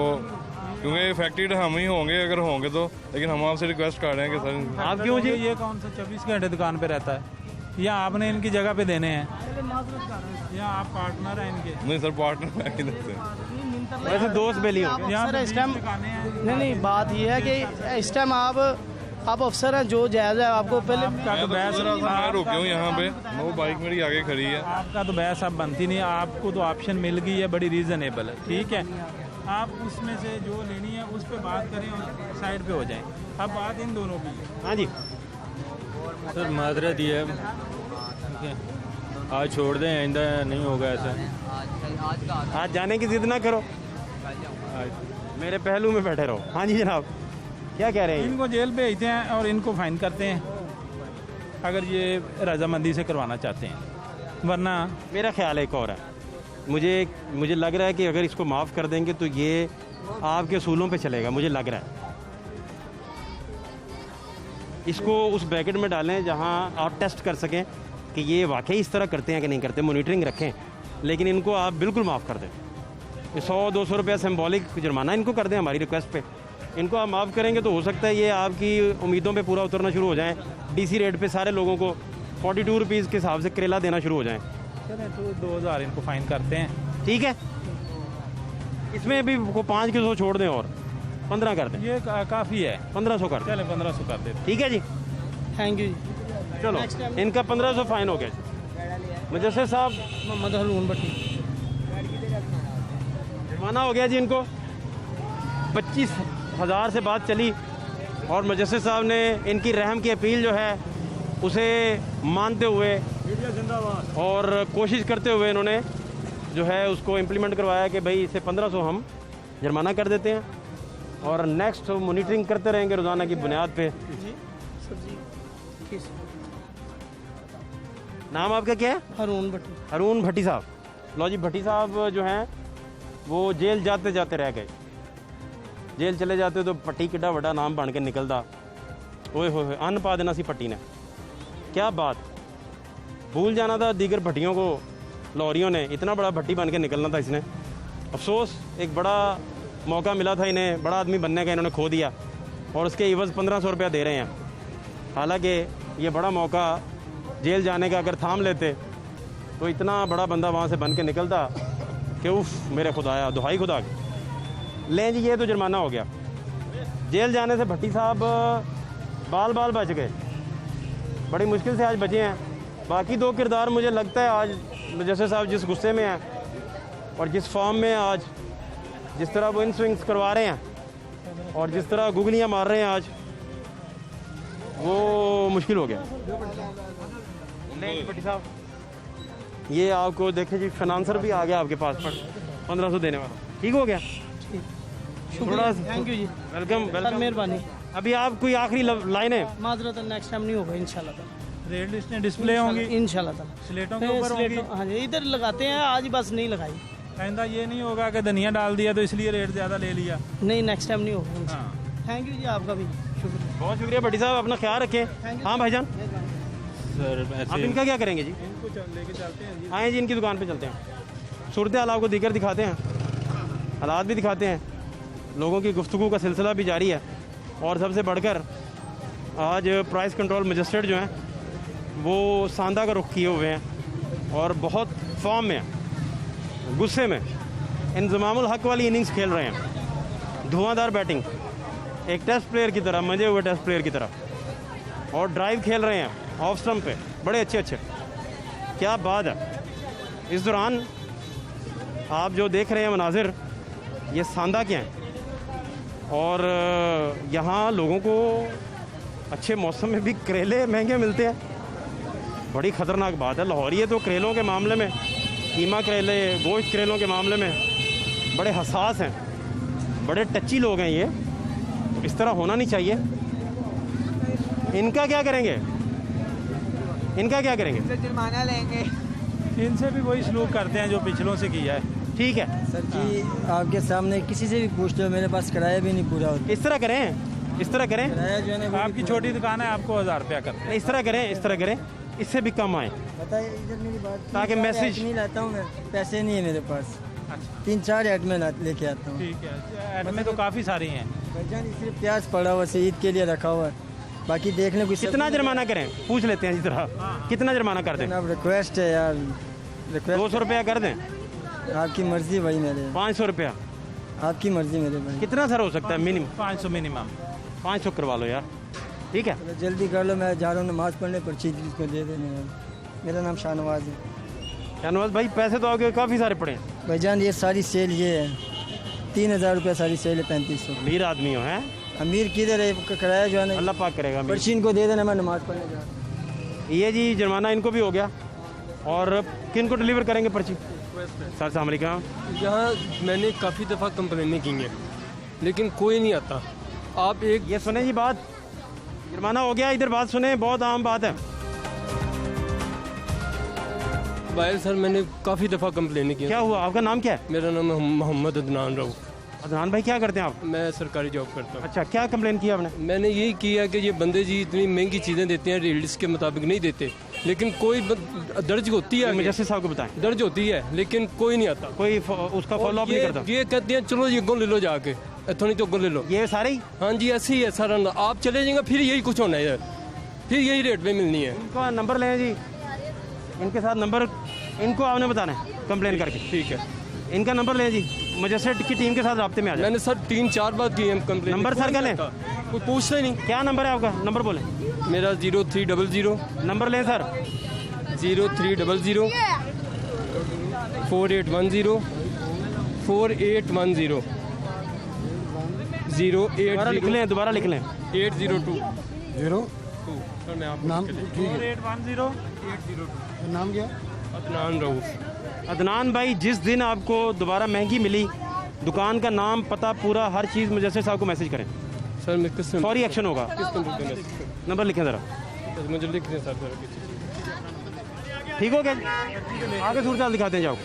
[SPEAKER 12] क्योंकि इफेक्टेड हम ही होंगे अगर होंगे तो, लेकिन हम आपसे रिक्वेस्ट कर रहे हैं कि सर
[SPEAKER 3] आप क्यों जी, ये कौन सा 24 घंटे दुकान पे रहता है, या आपने इनकी जगह पे देने हैं, या आप पार्टनर हैं इनके?
[SPEAKER 12] नहीं सर, पार्टनर है इधर
[SPEAKER 1] वैसे दोस्त बेली हो
[SPEAKER 2] सर। इस टाइम नहीं, बात ये है कि इस टाइम आप अफसर हैं, जो जायज़ है आपको पहले
[SPEAKER 12] मैं रुके हूँ यहाँ पे, वो बाइक मेरी आगे खड़ी है।
[SPEAKER 3] आपका तो बहस अब बनती नहीं, आपको तो ऑप्शन मिल गई है, बड़ी रीज़नेबल है, ठीक है। आप उसमें से जो लेनी है उस पर बात करें और साइड पे हो जाएं। अब बात इन दोनों की है।
[SPEAKER 1] हाँ जी
[SPEAKER 13] सर, मादरत ये है, ठीक है, आज छोड़ दें, आइंदा नहीं होगा ऐसा।
[SPEAKER 1] आज जाने की जिद ना करो, मेरे पहलू में बैठे रहो। हाँ जी जनाब, क्या कह रहे हैं?
[SPEAKER 3] इनको जेल भेजते हैं और इनको फाइन करते हैं अगर ये रजामंदी से करवाना चाहते हैं, वरना
[SPEAKER 1] मेरा ख्याल एक और है, मुझे लग रहा है कि अगर इसको माफ़ कर देंगे तो ये आपके असूलों पे चलेगा। मुझे लग रहा है इसको उस ब्रैकेट में डालें जहां आप टेस्ट कर सकें कि ये वाकई इस तरह करते हैं कि नहीं करते, मॉनिटरिंग रखें, लेकिन इनको आप बिल्कुल माफ़ कर दें। 100-200 रुपया सिंबॉलिक जुर्माना इनको कर दें हमारी रिक्वेस्ट पे। इनको आप माफ़ करेंगे तो हो सकता है ये आपकी उम्मीदों पे पूरा उतरना शुरू हो जाएं। डीसी रेट पे सारे लोगों को 42 रुपीज़ के हिसाब से करेला देना शुरू हो जाएं।
[SPEAKER 3] चलें तो 2000 इनको फाइन करते हैं,
[SPEAKER 1] ठीक है। इसमें भी को 5 किलो छोड़ दें और 15 कर दें,
[SPEAKER 3] ये काफ़ी है।
[SPEAKER 1] 1500 कर दें।
[SPEAKER 3] चलें 1500 कर दें,
[SPEAKER 1] ठीक है जी।
[SPEAKER 2] Thank you.
[SPEAKER 1] चलो, इनका 1500 फाइन हो गया। मुजस्सिर साहब,
[SPEAKER 2] मोहम्मद हरून भट्टी,
[SPEAKER 1] जुर्माना हो गया जी इनको। 25,000 से बात चली और मुजस्सिर साहब ने इनकी रहम की अपील जो है उसे मानते हुए और कोशिश करते हुए इन्होंने जो है उसको इम्प्लीमेंट करवाया कि भाई इसे 1500 हम जुर्माना कर देते हैं और नेक्स्ट मॉनिटरिंग करते रहेंगे रोज़ाना की बुनियाद पे। नाम आपका क्या है?
[SPEAKER 2] हरून भट्टी।
[SPEAKER 1] हरून भट्टी साहब। लो जी, भट्टी साहब जो हैं वो जेल जाते जाते रह गए। जेल चले जाते तो पट्टी किड्डा बड़ा नाम बन के निकलता। ओए होए, अन्न पा देना सी पट्टी ने। क्या बात, भूल जाना था दीगर भट्टियों को, लॉरियों ने। इतना बड़ा भट्टी बन के निकलना था इसने। अफसोस, एक बड़ा मौका मिला था इन्हें, बड़ा आदमी बनने का, इन्होंने खो दिया और उसके इवज़ 1500 रुपया दे रहे हैं। हालांकि ये बड़ा मौका जेल जाने का अगर थाम लेते तो इतना बड़ा बंदा वहाँ से बन के निकलता कि उफ मेरे खुदाया, दुहाई खुदा की। लें जी, ये तो जुर्माना हो गया। जेल जाने से भट्टी साहब बाल बच गए, बड़ी मुश्किल से आज बचे हैं। बाकी दो किरदार मुझे लगता है आज मुजस्सिर साहब जिस गुस्से में हैं और जिस फॉर्म में आज, जिस तरह वो इन स्विंग्स करवा रहे हैं और जिस तरह गुगलियाँ मार रहे हैं आज, वो मुश्किल हो गया। नहीं भट्टी साहब, ये आपको देखें जी, फाइनेंसर भी आ गया आपके पास पर 1500 देने वाला। ठीक हो गया,
[SPEAKER 2] शुक्रिया, thank you ji,
[SPEAKER 1] welcome welcome,
[SPEAKER 2] मेहरबानी।
[SPEAKER 1] अभी आप कोई आखिरी लाइन है?
[SPEAKER 2] माजरत नेक्स्ट टाइम नहीं होगा इंशाल्लाह ताला।
[SPEAKER 3] रेड लिस्टें डिस्प्ले होंगी
[SPEAKER 2] इंशाल्लाह ताला,
[SPEAKER 3] स्लेटों के ऊपर होंगी।
[SPEAKER 2] हाँ जी, इधर लगाते हैं, आज बस नहीं लगाई।
[SPEAKER 3] आइंदा ये नहीं होगा कि धनिया डाल दिया तो इसलिए रेट ज़्यादा ले लिया।
[SPEAKER 2] नहीं, नेक्स्ट टाइम नहीं होगा। थैंक यू जी, आपका भी शुक्रिया,
[SPEAKER 1] बहुत शुक्रिया भट्टी साहब, अपना ख्याल रखें। हाँ भाईजान,
[SPEAKER 13] सर
[SPEAKER 1] आप इनका क्या करेंगे जी?
[SPEAKER 3] इनको लेके चलते हैं जी।
[SPEAKER 1] आए जी, इनकी दुकान पे चलते हैं, सूरत हाल आपको दिखकर दिखाते हैं, हालात भी दिखाते हैं, लोगों की गुफ्तगू का सिलसिला भी जारी है। और सबसे बढ़कर आज प्राइस कंट्रोल मजिस्ट्रेट जो हैं वो सांदा का रुख किए हुए हैं और बहुत फॉर्म में हैं, गुस्से में इंजमामुल हक वाली इनिंग्स खेल रहे हैं, धुआंधार बैटिंग, एक टेस्ट प्लेयर की तरह, मजे हुए टेस्ट प्लेयर की तरह, और ड्राइव खेल रहे हैं ऑफ स्टंप पे, बड़े अच्छे। क्या बात है। इस दौरान आप जो देख रहे हैं मनाजिर, ये सांदा के हैं और यहाँ लोगों को अच्छे मौसम में भी करेले महंगे मिलते हैं। बड़ी ख़तरनाक बात है। लाहौरिये तो करेलों के मामले में, कीमा करेले, गोश्त करेलों के मामले में बड़े हसास हैं, बड़े टच्ची लोग हैं ये। इस तरह होना नहीं चाहिए। इनका क्या करेंगे? इनका क्या करेंगे?
[SPEAKER 14] जुर्माना लेंगे।
[SPEAKER 3] इनसे भी वही सलूक करते हैं जो पिछलों से किया है।
[SPEAKER 1] ठीक है
[SPEAKER 14] सर जी, आपके सामने किसी से भी पूछ लो, मेरे पास किराया भी नहीं पूरा होता।
[SPEAKER 1] इस तरह करें, इस तरह करें।
[SPEAKER 14] किराया जो है ना,
[SPEAKER 3] आपकी छोटी दुकान है, आपको 1000 रुपया करते हैं।
[SPEAKER 1] इस तरह करें, इस तरह करें, इससे भी कम आए
[SPEAKER 14] बताइए। इधर मेरी बात,
[SPEAKER 1] ताकि मैसेज
[SPEAKER 14] नहीं लाता हूँ मैं, पैसे नहीं है मेरे पास। 3-4 ऐड में लेके आता हूँ।
[SPEAKER 3] ठीक है, ऐड में तो काफ़ी सारी हैं।
[SPEAKER 14] भाईजान सिर्फ प्याज पड़ा हुआ है, ईद के लिए रखा हुआ है, बाकी देखने को।
[SPEAKER 1] कितना जुर्माना करें? पूछ लेते हैं इस तरह, कितना जुर्माना कर दें?
[SPEAKER 14] अब रिक्वेस्ट है यार,
[SPEAKER 1] 200 रुपया कर दें?
[SPEAKER 14] आपकी मर्जी भाई मेरे।
[SPEAKER 1] 500 रुपया?
[SPEAKER 14] आपकी मर्जी मेरे भाई।
[SPEAKER 1] कितना सर हो सकता है मिनिमम?
[SPEAKER 3] 500 मिनिमम।
[SPEAKER 1] 500 करवा लो यार, ठीक है।
[SPEAKER 14] तो जल्दी कर लो, मैं जा रहा हूँ नमाज पढ़ने, पर्ची को दे देने। मेरा नाम शाहनवाज है।
[SPEAKER 1] शाहनवाज भाई, पैसे तो आगे काफ़ी सारे पड़े हैं।
[SPEAKER 14] भाईजान ये सारी सेल ये है, 3000 रुपये सारी सेल है, 3500।
[SPEAKER 1] अमीर आदमी हो हैं?
[SPEAKER 14] अमीर किधर है? किराया जो है ना,
[SPEAKER 1] अल्लाह पाक करेगा।
[SPEAKER 14] पर्ची इनको दे देना, मैं नमाज पढ़ने जा रहा हूँ।
[SPEAKER 1] ये जी जुर्माना इनको भी हो गया। और किन को डिलीवर करेंगे पर्ची? सर अस्सलाम वालेकुम।
[SPEAKER 15] यहाँ मैंने काफ़ी दफ़ा कंप्लेनें की हैं, लेकिन कोई नहीं आता। आप एक
[SPEAKER 1] ये सुने जी बात, जुर्माना हो गया, इधर बात सुने, बहुत आम बात है।
[SPEAKER 15] भाई सर, मैंने काफ़ी दफ़ा कंप्लेनें की।
[SPEAKER 1] क्या हुआ? आपका नाम क्या है?
[SPEAKER 15] मेरा नाम है मोहम्मद अदनान राउफ।
[SPEAKER 1] अदनान भाई, क्या करते हैं आप?
[SPEAKER 15] मैं सरकारी जॉब करता हूँ।
[SPEAKER 1] अच्छा, क्या कंप्लेन किया आपने?
[SPEAKER 15] मैंने यही किया कि ये बंदे जी इतनी महंगी चीज़ें देते हैं, रेट्स के मुताबिक नहीं देते, लेकिन कोई दर्ज होती है,
[SPEAKER 1] मुझे साहब को बताएं।
[SPEAKER 15] दर्ज होती है, लेकिन कोई नहीं आता,
[SPEAKER 1] कोई उसका फॉलो अप नहीं करता।
[SPEAKER 15] ये कहते हैं चलो ये गोल ले लो, जाके इतनी तो गोल ले लो।
[SPEAKER 1] ये सारे ही?
[SPEAKER 15] हाँ जी, ऐसे ही है सारा। आप चले जाएंगे, फिर यही कुछ होना है, फिर यही रेट में मिलनी है।
[SPEAKER 1] इनका नंबर लें जी, इनके साथ नंबर, इनको आपने बताना है कंप्लेन करके।
[SPEAKER 15] ठीक है,
[SPEAKER 1] इनका नंबर लें जी, मजिस्ट्रेट की टीम के साथ राब्ते में आ जाए।
[SPEAKER 15] मैंने सर 3-4 बार की है कंप्लेन।
[SPEAKER 1] नंबर सर का लें,
[SPEAKER 15] कोई पूछते नहीं।
[SPEAKER 1] क्या नंबर है आपका? नंबर बोलें।
[SPEAKER 15] मेरा 0300।
[SPEAKER 1] नंबर लें सर।
[SPEAKER 15] 0300 4810 4810
[SPEAKER 1] दोबारा लिख लें, दोबारा लिख लें।
[SPEAKER 15] 802
[SPEAKER 9] नाम
[SPEAKER 3] 4810
[SPEAKER 9] नाम क्या?
[SPEAKER 15] अदनान रऊफ।
[SPEAKER 1] अदनान भाई, जिस दिन आपको दोबारा महंगी मिली, दुकान का नाम, पता, पूरा हर चीज़ मुजस्सिर साहब को मैसेज करें।
[SPEAKER 15] सर मैं किस
[SPEAKER 1] फौरी एक्शन होगा। नंबर लिखें ज़रा।
[SPEAKER 15] मुझे लिख दें सर।
[SPEAKER 1] ठीक हो गया? आगे सूरत दिखाते हैं, जाओ।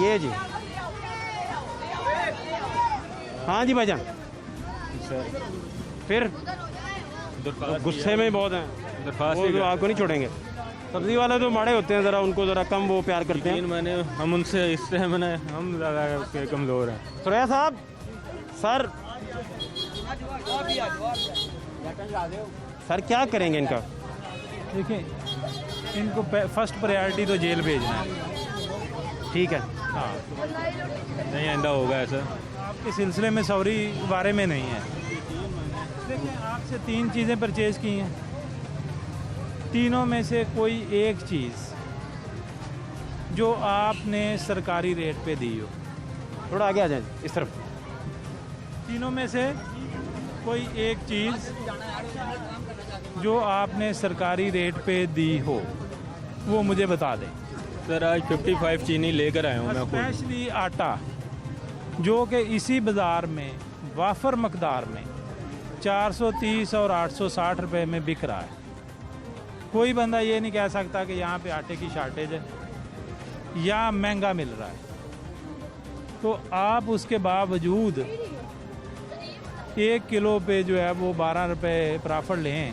[SPEAKER 1] ये जी, हाँ जी भाईजान। फिर गुस्से में बहुत हैं, वो तो आपको नहीं छोड़ेंगे। सब्जी वाले तो माड़े होते हैं, ज़रा उनको ज़रा कम वो प्यार करते हैं।
[SPEAKER 13] मैंने हम उनसे इससे मैंने हम ज़्यादा कमज़ोर हैं।
[SPEAKER 1] सुरैया साहब, सर सर क्या करेंगे इनका?
[SPEAKER 3] देखिए, इनको फर्स्ट प्रायोरिटी तो जेल भेजना है।
[SPEAKER 1] ठीक है,
[SPEAKER 3] हाँ,
[SPEAKER 13] नहीं आइंदा होगा ऐसा।
[SPEAKER 3] आपके सिलसिले में सॉरी बारे में नहीं है। देखिए, आपसे 3 चीज़ें परचेज़ की हैं, तीनों में से कोई एक चीज़ जो आपने सरकारी रेट पे दी हो।
[SPEAKER 1] थोड़ा आगे आ जाए इस तरफ।
[SPEAKER 3] तीनों में से कोई एक चीज़ जो आपने सरकारी रेट पे दी हो, वो मुझे बता दें।
[SPEAKER 13] सर आज 55 चीनी लेकर आया हूँ मैं खुद।
[SPEAKER 3] स्पेशली आटा, जो कि इसी बाज़ार में वाफर मकदार में 430 और 860 रुपए में बिक रहा है। कोई बंदा ये नहीं कह सकता कि यहाँ पे आटे की शार्टेज है या महंगा मिल रहा है। तो आप उसके बावजूद 1 किलो पे जो है वो 12 रुपए प्रॉफिट लें।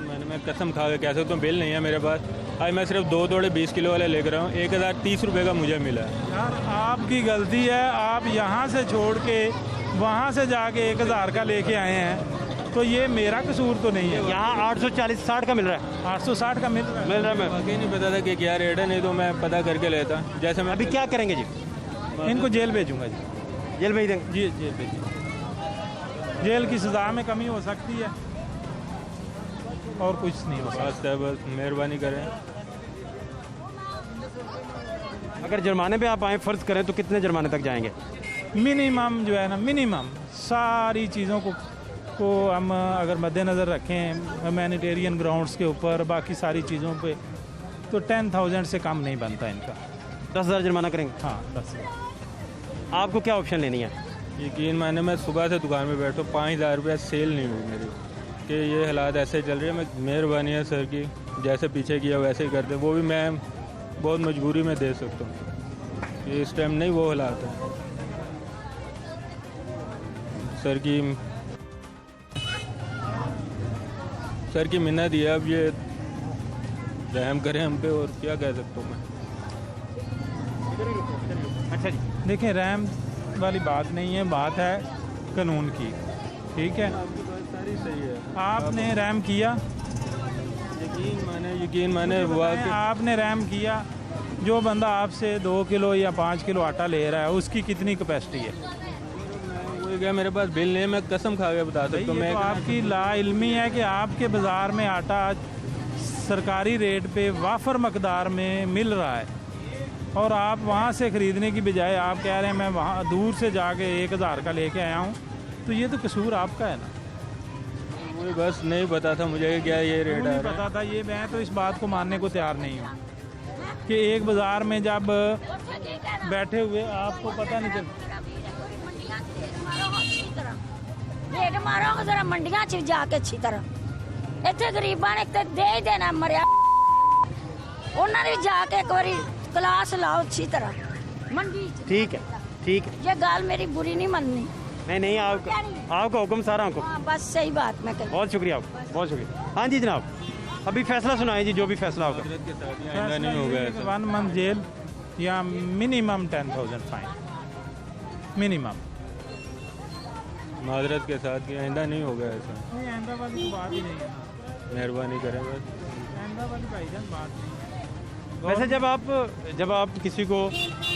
[SPEAKER 13] मैंने मैं कसम खा के कह सकता हूँ, बिल नहीं है मेरे पास। आज मैं सिर्फ 2 दोड़े 20 किलो वाले लेकर आया हूँ, 1030 रुपये का मुझे मिला है।
[SPEAKER 3] यार आपकी गलती है, आप यहाँ से छोड़ के वहाँ से जाके 1000 का लेके आए हैं, तो ये मेरा कसूर तो नहीं है।
[SPEAKER 1] यहाँ 840-60 का मिल रहा है।
[SPEAKER 3] 860 का मिल रहा है।
[SPEAKER 13] बाकी नहीं पता था कि क्या रेट है, नहीं तो मैं पता करके लेता। जैसे मैं
[SPEAKER 1] अभी क्या करेंगे जी?
[SPEAKER 3] इनको जेल भेजूंगा जी।
[SPEAKER 1] जेल भेज देंगे
[SPEAKER 3] जी? जेल भेजिए। जेल की सज़ा में कमी हो सकती है और कुछ नहीं हो सकता।
[SPEAKER 13] बस मेहरबानी करें।
[SPEAKER 1] अगर जुर्माने पे आप आए फ़र्ज़ करें तो कितने जुर्माने तक जाएंगे?
[SPEAKER 3] मिनिमम जो है ना, मिनिमम सारी चीज़ों को को हम अगर मद्देनज़र रखें ह्यूमैनिटेरियन ग्राउंड्स के ऊपर बाकी सारी चीज़ों पे, तो 10,000 से कम नहीं बनता इनका।
[SPEAKER 1] 10,000 जुर्माना करेंगे?
[SPEAKER 3] हाँ 10।
[SPEAKER 1] आपको क्या ऑप्शन लेनी है?
[SPEAKER 13] यकीन माने मैं सुबह से दुकान पे बैठा, 5,000 रुपया सेल नहीं हुई मेरी, कि ये हालात ऐसे चल रही है। मैं मेहरबानी है सर की, जैसे पीछे किया वैसे ही करते, वो भी मैं बहुत मजबूरी में दे सकता हूँ, ये इस टाइम नहीं वो हालात है सर की मिन्नत है। अब ये रहम करें हम पे, और क्या कह सकता हूँ मैं।
[SPEAKER 3] अच्छा जी, देखिए रहम वाली बात नहीं है, बात है कानून की, ठीक है।
[SPEAKER 13] सारी सही है,
[SPEAKER 3] आपने रहम किया,
[SPEAKER 13] यकीन माने
[SPEAKER 3] आपने रहम किया। जो बंदा आपसे 2 किलो या 5 किलो आटा ले रहा है, उसकी कितनी कैपेसिटी है?
[SPEAKER 13] वो क्या मेरे पास बिल नहीं है, मैं कसम खा के बता सकता हूँ। मैं
[SPEAKER 3] आपकी लाइल्मी है कि आपके बाज़ार में आटा सरकारी रेट पे वाफर मकदार में मिल रहा है, और आप वहाँ से ख़रीदने की बजाय आप कह रहे हैं मैं वहाँ दूर से जाके 1,000 का लेके आया हूँ, तो ये तो कसूर आपका है ना।
[SPEAKER 13] मुझे बस नहीं पता था मुझे क्या ये रेट
[SPEAKER 3] नहीं पता था, ये मैं तो इस बात को मानने को तैयार नहीं हूँ कि एक बाज़ार में जब बैठे हुए आपको पता नहीं चलता।
[SPEAKER 16] रेट मारोगे जरा मंडियां च जाके अच्छी तरह, इतने गरीबां ने ते दे ही देना मरिया, उन्होंने भी जाके एक बारी क्लास लाओ अच्छी तरह मंडी।
[SPEAKER 1] ठीक है, ठीक है,
[SPEAKER 16] ये गाल मेरी बुरी नहीं मननी।
[SPEAKER 1] नहीं, आपका हुक्म सारा हमको।
[SPEAKER 16] हाँ, बस सही बात मैं कही।
[SPEAKER 1] बहुत शुक्रिया आपका, बहुत शुक्रिया। हाँ जी जनाब, अभी फैसला सुनाए जी, जो भी फैसला होगा।
[SPEAKER 3] नहीं होगा 1 मंथ जेल या मिनिमम 10,000 फाइन, मिनिमम।
[SPEAKER 13] माजरत के साथ कि आइंदा नहीं होगा ऐसा।
[SPEAKER 3] नहीं, आइंदा वाली बात ही नहीं है,
[SPEAKER 13] मेहरबानी करें बस,
[SPEAKER 3] आइंदा वाली भाईजान बात नहीं है।
[SPEAKER 1] वैसे जब आप किसी को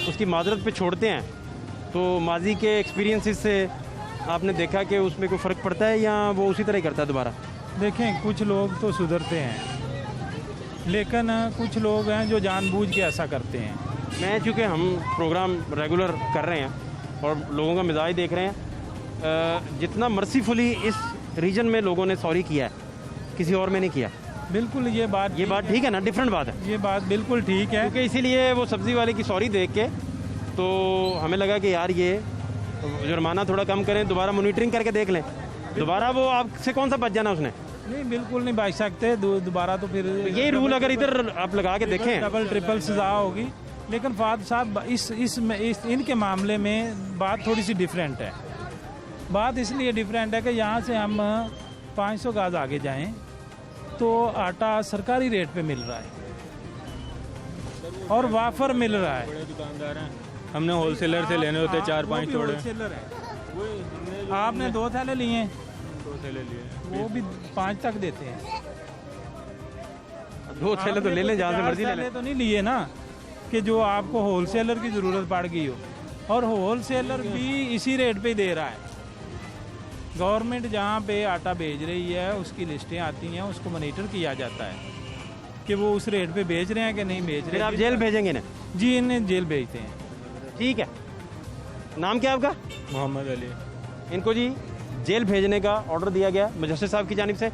[SPEAKER 1] उसकी माजरत पे छोड़ते हैं, तो माजी के एक्सपीरियंसेस से आपने देखा कि उसमें कोई फ़र्क पड़ता है या वो उसी तरह ही करता है दोबारा?
[SPEAKER 3] देखें, कुछ लोग तो सुधरते हैं, लेकिन कुछ लोग हैं जो जानबूझ के ऐसा करते हैं।
[SPEAKER 1] मैं चूँकि हम प्रोग्राम रेगुलर कर रहे हैं और लोगों का मिजाज देख रहे हैं, जितना मर्सीफुली इस रीजन में लोगों ने सॉरी किया है, किसी और में नहीं किया।
[SPEAKER 3] बिल्कुल, ये बात
[SPEAKER 1] ठीक है ना, डिफरेंट बात है,
[SPEAKER 3] ये बात बिल्कुल ठीक है।
[SPEAKER 1] क्योंकि इसीलिए वो सब्ज़ी वाले की सॉरी देख के तो हमें लगा कि यार ये जुर्माना थोड़ा कम करें, दोबारा मॉनिटरिंग करके देख लें, दोबारा वो आपसे कौन सा बच जाना उसने।
[SPEAKER 3] नहीं, बिल्कुल नहीं बच सकते दोबारा, तो फिर
[SPEAKER 1] यही रूल अगर इधर आप लगा के देखें,
[SPEAKER 3] डबल ट्रिपल सजा होगी। लेकिन फाद साहब इनके मामले में बात थोड़ी सी डिफरेंट है। बात इसलिए डिफरेंट है कि यहाँ से हम 500 गज आगे जाएं तो आटा सरकारी रेट पे मिल रहा है और वाफर मिल रहा है।
[SPEAKER 13] बड़े दुकानदार हैं, हमने होलसेलर से लेने होते 4-5 थोड़े।
[SPEAKER 3] आपने 2 थैले लिए,
[SPEAKER 13] 2 थैले लिए,
[SPEAKER 3] वो भी 5 तक देते हैं।
[SPEAKER 1] 2 थैले तो ले लें, जहाँ से मर्जी ले लें।
[SPEAKER 3] तो नहीं लिए ना कि जो आपको होलसेलर की ज़रूरत पड़ गई हो, और होलसेलर भी इसी रेट पे ही दे रहा है। गवर्नमेंट जहाँ पे आटा भेज रही है उसकी लिस्टें आती हैं, उसको मॉनिटर किया जाता है कि वो उस रेट पे बेच रहे हैं कि नहीं बेच रहे।
[SPEAKER 1] फिर आप जेल भेजेंगे ना?
[SPEAKER 3] जी, इन्हें जेल भेजते हैं।
[SPEAKER 1] ठीक है, नाम क्या आपका?
[SPEAKER 13] मोहम्मद अली।
[SPEAKER 1] इनको जी जेल भेजने का ऑर्डर दिया गया मजिस्ट्रेट साहब की जानिब से,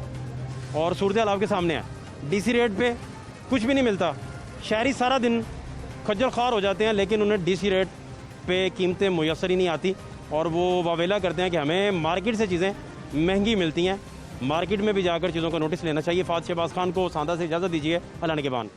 [SPEAKER 1] और सूरत हाल आपके सामने है। डीसी रेट पे कुछ भी नहीं मिलता, शहरी सारा दिन खज्जल ख्वार हो जाते हैं, लेकिन उन्हें डीसी रेट पे कीमतें मुयसर ही नहीं आती, और वो वावेला करते हैं कि हमें मार्केट से चीज़ें महंगी मिलती हैं। मार्केट में भी जाकर चीज़ों का नोटिस लेना चाहिए। फात शहबाज खान को सांदा से इजाज़त दीजिए, अल्लाह के बाद।